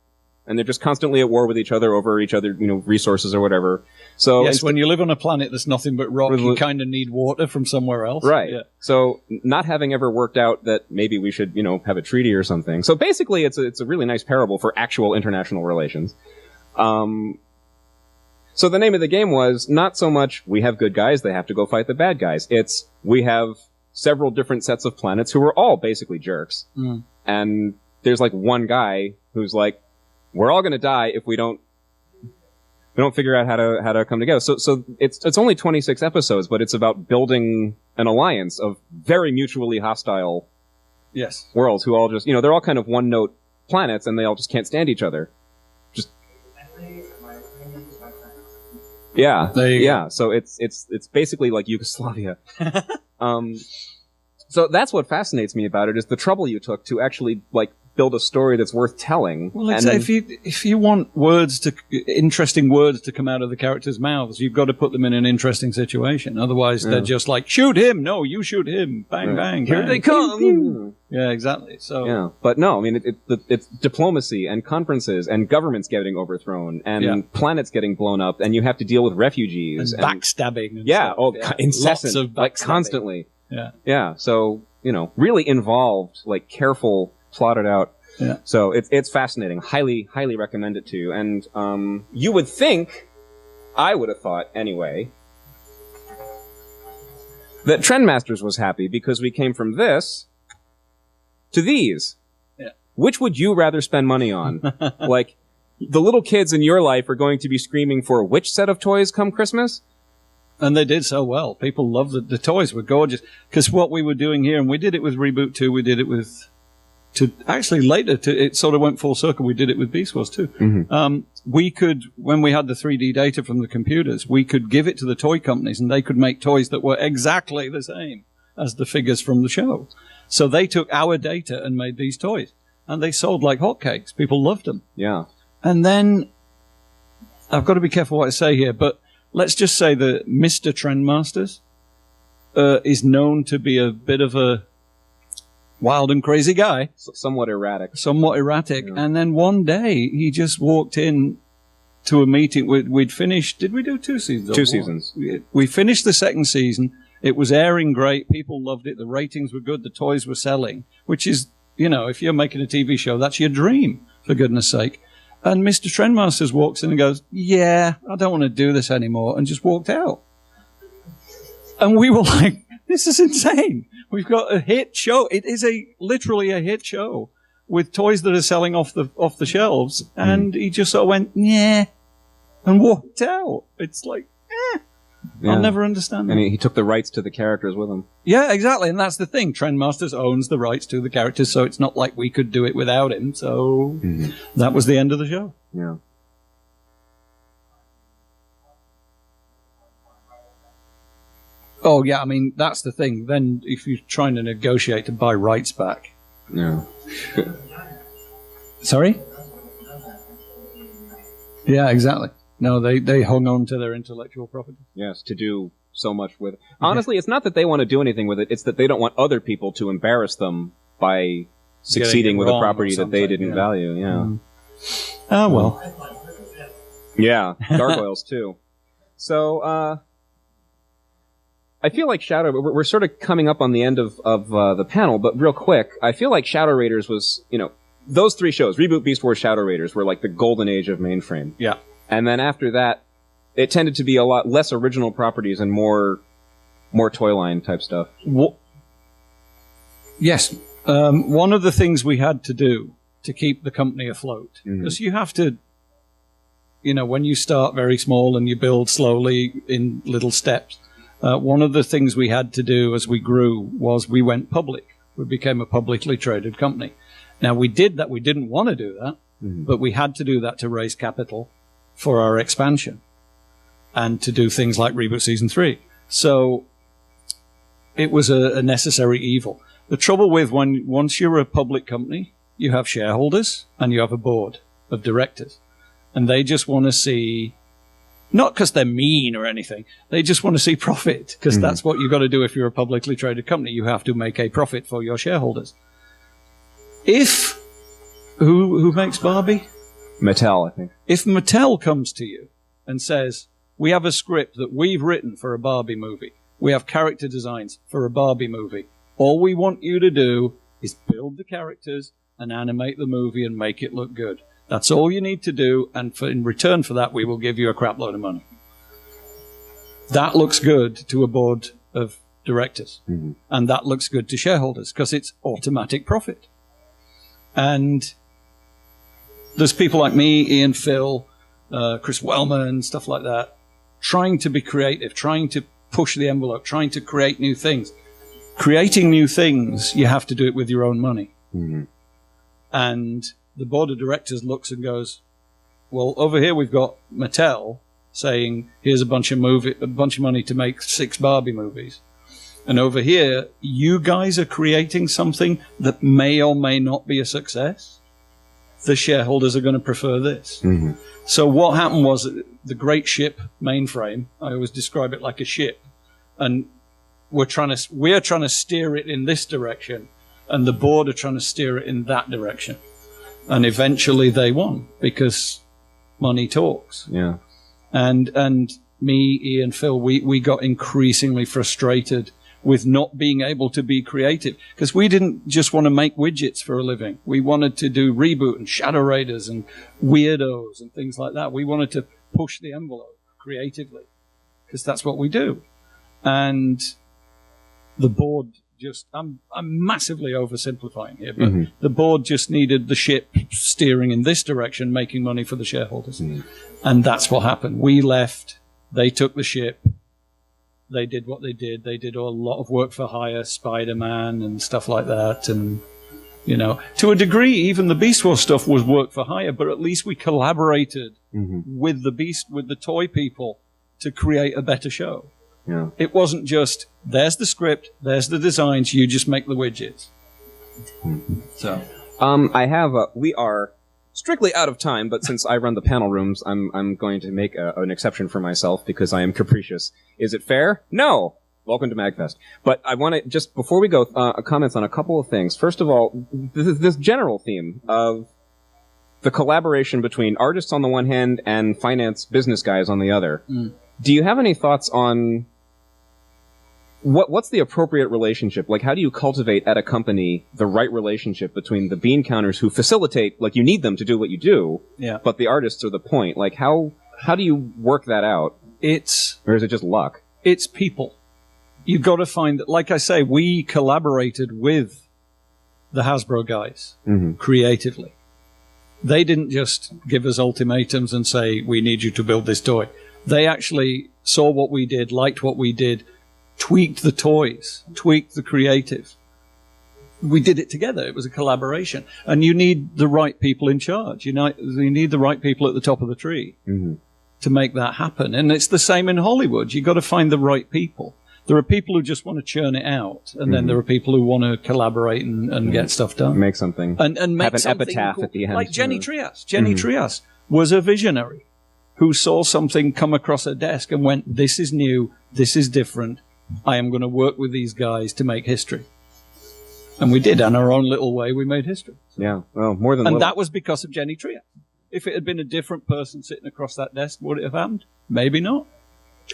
And they're just constantly at war with each other over each other, resources or whatever. So
yes, when you live on a planet that's nothing but rock, you kind of need water from somewhere else.
Right.
Yeah.
So not having ever worked out that maybe we should, have a treaty or something. So basically it's a really nice parable for actual international relations. So the name of the game was not so much we have good guys, they have to go fight the bad guys. It's we have several different sets of planets who are all basically jerks. Mm. And there's like one guy who's like, we're all going to die if we don't figure out how to come together. So it's only 26 episodes, but it's about building an alliance of very mutually hostile worlds who all just, they're all kind of one-note planets and they all just can't stand each other. Just yeah. So it's basically like Yugoslavia. So that's what fascinates me about it, is the trouble you took to actually build a story that's worth telling.
Well, if you want interesting words to come out of the characters' mouths, you've got to put them in an interesting situation. Otherwise, they're just like, shoot him! No, you shoot him! Bang, bang,
here
bang.
they come!
Pew, pew. Yeah, exactly. So,
yeah, but no, I mean, it's diplomacy and conferences and governments getting overthrown and planets getting blown up, and you have to deal with refugees
and backstabbing. And
incessant,
lots of
like constantly.
Yeah.
So really involved, like careful, plotted out.
Yeah.
So it's fascinating. Highly recommend it to you. And you would think, I would have thought anyway, that Trendmasters was happy because we came from this to these.
Yeah.
Which would you rather spend money on? Like, the little kids in your life are going to be screaming for which set of toys come Christmas?
And they did so well. People loved the toys were gorgeous. Because what we were doing here, and we did it with Reboot 2, we did it with... it sort of went full circle. We did it with Beast Wars too.
Mm-hmm.
We could, when we had the 3D data from the computers, we could give it to the toy companies and they could make toys that were exactly the same as the figures from the show. So they took our data and made these toys. And they sold like hotcakes. People loved them.
Yeah.
And then, I've got to be careful what I say here, but let's just say that Mr. Trendmasters is known to be a bit of a wild and crazy guy.
Somewhat erratic.
Yeah. And then one day, he just walked in to a meeting. We'd finished... Did we do 2 seasons?
2 seasons.
We finished the second season. It was airing great. People loved it. The ratings were good. The toys were selling. Which is, if you're making a TV show, that's your dream, for goodness sake. And Mr. Trendmasters walks in and goes, yeah, I don't want to do this anymore, and just walked out. And we were like, this is insane. We've got a hit show. It is literally a hit show with toys that are selling off the shelves. And he just sort of went, yeah, and walked out. It's like, I'll never understand that.
And he took the rights to the characters with him.
Yeah, exactly. And that's the thing. Trendmasters owns the rights to the characters, so it's not like we could do it without him. So that was the end of the show.
Yeah.
Oh, yeah, I mean, that's the thing. Then if you're trying to negotiate to buy rights back.
Yeah.
Sorry? Yeah, exactly. No, they hung on to their intellectual property.
Yes, to do so much with it. Honestly, it's not that they want to do anything with it. It's that they don't want other people to embarrass them by succeeding with a property that they didn't value. Yeah.
Oh, well.
Yeah, Gargoyles, too. So, I feel like we're sort of coming up on the end of the panel, but real quick, I feel like Shadow Raiders was, those 3 shows, Reboot, Beast Wars, Shadow Raiders, were like the golden age of Mainframe.
Yeah.
And then after that, it tended to be a lot less original properties and more toy line type stuff.
Yes. One of the things we had to do to keep the company afloat, because you have to, when you start very small and you build slowly in little steps, one of the things we had to do as we grew was we went public. We became a publicly traded company. Now, we did that. We didn't want to do that, but we had to do that to raise capital for our expansion and to do things like Reboot Season 3. So it was a necessary evil. The trouble with once you're a public company, you have shareholders and you have a board of directors. And they just want to see, not because they're mean or anything, they just want to see profit, because that's what you've got to do if you're a publicly traded company. You have to make a profit for your shareholders. Who makes Barbie?
Mattel, I think.
If Mattel comes to you and says, we have a script that we've written for a Barbie movie, we have character designs for a Barbie movie, all we want you to do is build the characters and animate the movie and make it look good. That's all you need to do, and in return for that, we will give you a crap load of money. That looks good to a board of directors, and that looks good to shareholders, because it's automatic profit. And there's people like me, Ian, Phil, Chris Wellman, stuff like that, trying to be creative, trying to push the envelope, trying to create new things. Creating new things, you have to do it with your own money. And the board of directors looks and goes, well, over here we've got Mattel saying, here's a bunch of money to make 6 Barbie movies. And over here, you guys are creating something that may or may not be a success. The shareholders are going to prefer this. Mm-hmm. So what happened was the great ship Mainframe, I always describe it like a ship, and we're trying to steer it in this direction, and the board are trying to steer it in that direction. And eventually they won because money talks.
Yeah.
And me, Ian, Phil, we got increasingly frustrated with not being able to be creative, because we didn't just want to make widgets for a living. We wanted to do Reboot and Shadow Raiders and Weirdos and things like that. We wanted to push the envelope creatively, because that's what we do. And the board just, I'm massively oversimplifying here, but the board just needed the ship steering in this direction, making money for the shareholders. And that's what happened. We left, they took the ship. They did what they did. They did a lot of work for hire, Spider-Man and stuff like that. And, you know, to a degree, even the Beast Wars stuff was work for hire, but at least we collaborated with the toy people to create a better show.
Yeah.
It wasn't just, there's the script, there's the designs, you just make the widgets. So,
we are strictly out of time, but since I run the panel rooms, I'm going to make an exception for myself because I am capricious. Is it fair? No. Welcome to MAGFest. But I want to, just before we go, comments on a couple of things. First of all, this general theme of the collaboration between artists on the one hand and finance business guys on the other. Do you have any thoughts on what's the appropriate relationship? Like, how do you cultivate at a company the right relationship between the bean counters who facilitate, like, you need them to do what you do, but the artists are the point? Like, how do you work that out? Or is it just luck?
It's people. You've got to find that, like I say, we collaborated with the Hasbro guys creatively. They didn't just give us ultimatums and say, we need you to build this toy. They actually saw what we did, liked what we did, tweaked the toys, tweaked the creative. We did it together. It was a collaboration. And you need the right people in charge. You need the right people at the top of the tree to make that happen. And it's the same in Hollywood. You've got to find the right people. There are people who just want to churn it out, and then there are people who want to collaborate and get stuff done.
Make something.
And make
have an
something
epitaph
cool.
at the end.
Like Jenny Trias. Jenny Trias was a visionary who saw something come across her desk and went, this is new, this is different. I am going to work with these guys to make history. And we did. In our own little way, we made history.
Yeah, well, more than
And
little.
that was because of Jenny Trias. If it had been a different person sitting across that desk, would it have happened? Maybe not.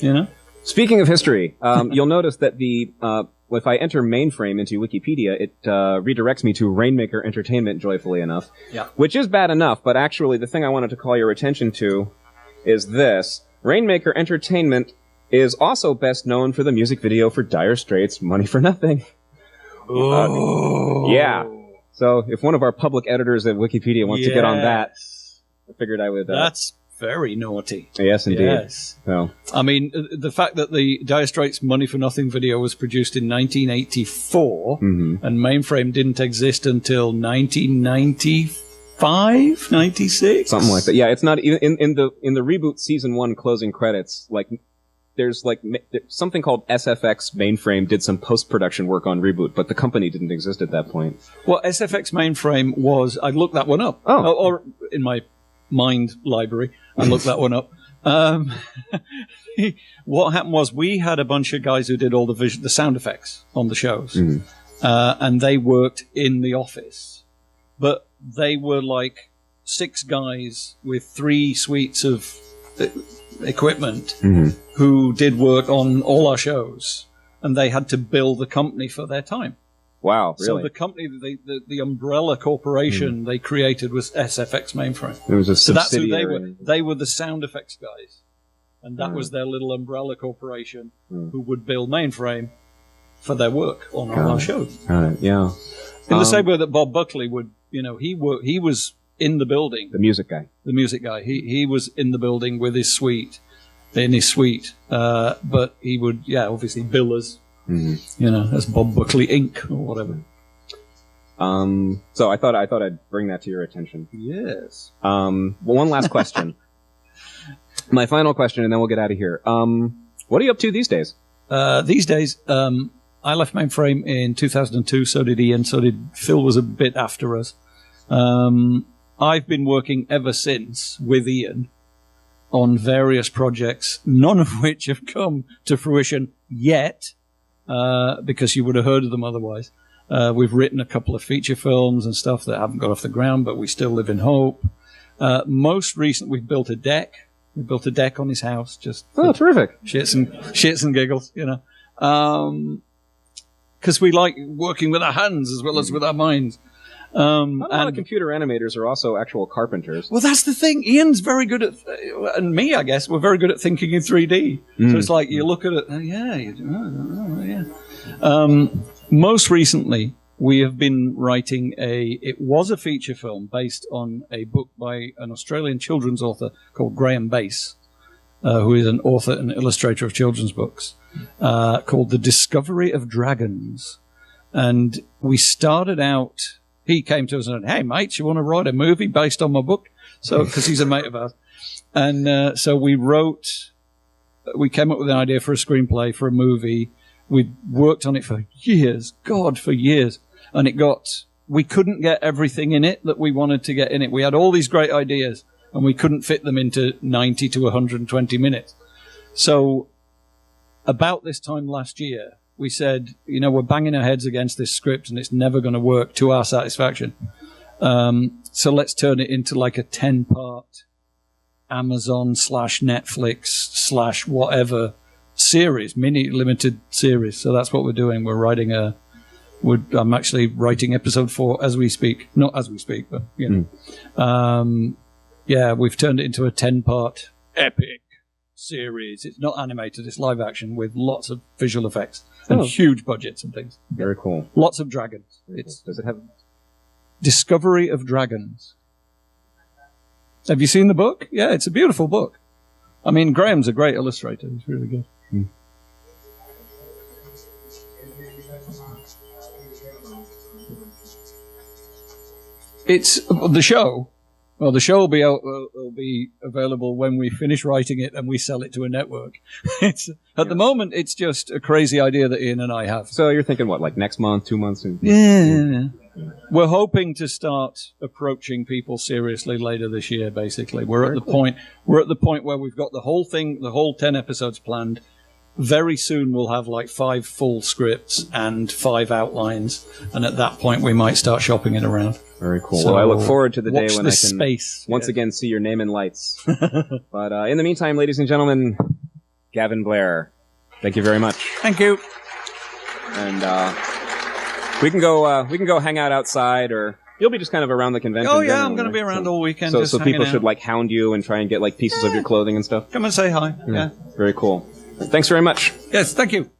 You know?
Speaking of history, you'll notice that if I enter Mainframe into Wikipedia, it redirects me to Rainmaker Entertainment, joyfully enough.
Yeah.
Which is bad enough, but actually the thing I wanted to call your attention to is this. Rainmaker Entertainment is also best known for the music video for Dire Straits' Money for Nothing. Yeah. So if one of our public editors at Wikipedia wants to get on that, I figured I would...
That's very naughty.
Yes, indeed.
Yes.
So.
I mean, the fact that the Dire Straits' Money for Nothing video was produced in 1984 and Mainframe didn't exist until 1995, 96?
Something like that. Yeah, it's not... In the Reboot Season 1 closing credits, like... There's something called SFX Mainframe did some post-production work on Reboot, but the company didn't exist at that point.
Well, SFX Mainframe was... I looked that one up.
Oh.
Or in my mind library, I looked that one up. What happened was we had a bunch of guys who did all the sound effects on the shows. And they worked in the office. But they were like 6 guys with 3 suites of equipment who did work on all our shows, and they had to bill the company for their time.
Wow, really?
So the company, the umbrella corporation they created was SFX Mainframe.
It was a
so that's who
subsidiary.
they were. They were the sound effects guys, and that was their little umbrella corporation who would bill Mainframe for their work on all our shows.
Got it. Yeah.
In the same way that Bob Buckley would, he was in the building.
The music guy.
The music guy. He was in the building with his suite, but he would, obviously bill us, as Bob Buckley Inc. or whatever.
So I thought I'd bring that to your attention.
Yes.
Well, one last question. My final question, and then we'll get out of here. What are you up to these days?
These days, I left Mainframe in 2002, so did Ian, so did Phil was a bit after us. I've been working ever since with Ian on various projects, none of which have come to fruition yet, because you would have heard of them otherwise. We've written a couple of feature films and stuff that haven't got off the ground, but we still live in hope. Most recent, we've built a deck. We built a deck on his house, just
terrific
shits and giggles, you know, because we like working with our hands as well as with our minds.
A lot of computer animators are also actual carpenters.
Well, that's the thing. Ian's very good at, and me, I guess, we're very good at thinking in 3D. So it's like you look at it, most recently, we have been writing it was a feature film based on a book by an Australian children's author called Graham Bass, who is an author and illustrator of children's books, called The Discovery of Dragons. And we started out, he came to us and said, "Hey, mate, you want to write a movie based on my book?" So, because he's a mate of ours. And so we came up with an idea for a screenplay for a movie. We worked on it for years, for years. And we couldn't get everything in it that we wanted to get in it. We had all these great ideas, and we couldn't fit them into 90 to 120 minutes. So about this time last year, we said, you know, we're banging our heads against this script, and it's never going to work to our satisfaction. So let's turn it into like a 10-part Amazon / Netflix / whatever series, mini limited series. So that's what we're doing. We're writing I'm actually writing episode 4 as we speak. Not as we speak, but you know. We've turned it into a 10-part epic series. It's not animated, it's live action with lots of visual effects and huge budgets and things.
Very cool.
Lots of dragons.
Does it have
Discovery of Dragons? Have you seen the book? Yeah, it's a beautiful book. I mean, Graham's a great illustrator. He's really good. It's the show. Well, the show will be available when we finish writing it and we sell it to a network. At the moment, it's just a crazy idea that Ian and I have.
So you're thinking what, like next month, 2 months?
Yeah. We're hoping to start approaching people seriously later this year. Basically, we're at the point where we've got the whole thing, the whole 10 episodes planned. Very soon we'll have like 5 full scripts and 5 outlines, and at that point we might start shopping it around.
Very cool. So well, I look forward to the day when I can once again see your name in lights. But in the meantime, ladies and gentlemen, Gavin Blair, thank you very much.
Thank you.
And we can go hang out outside, or you'll be just kind of around the convention.
Oh yeah, I'm going to be around all weekend.
So people should like hound you and try and get like pieces of your clothing and stuff.
Come and say hi. Yeah.
Very cool. Thanks very much.
Yes, thank you.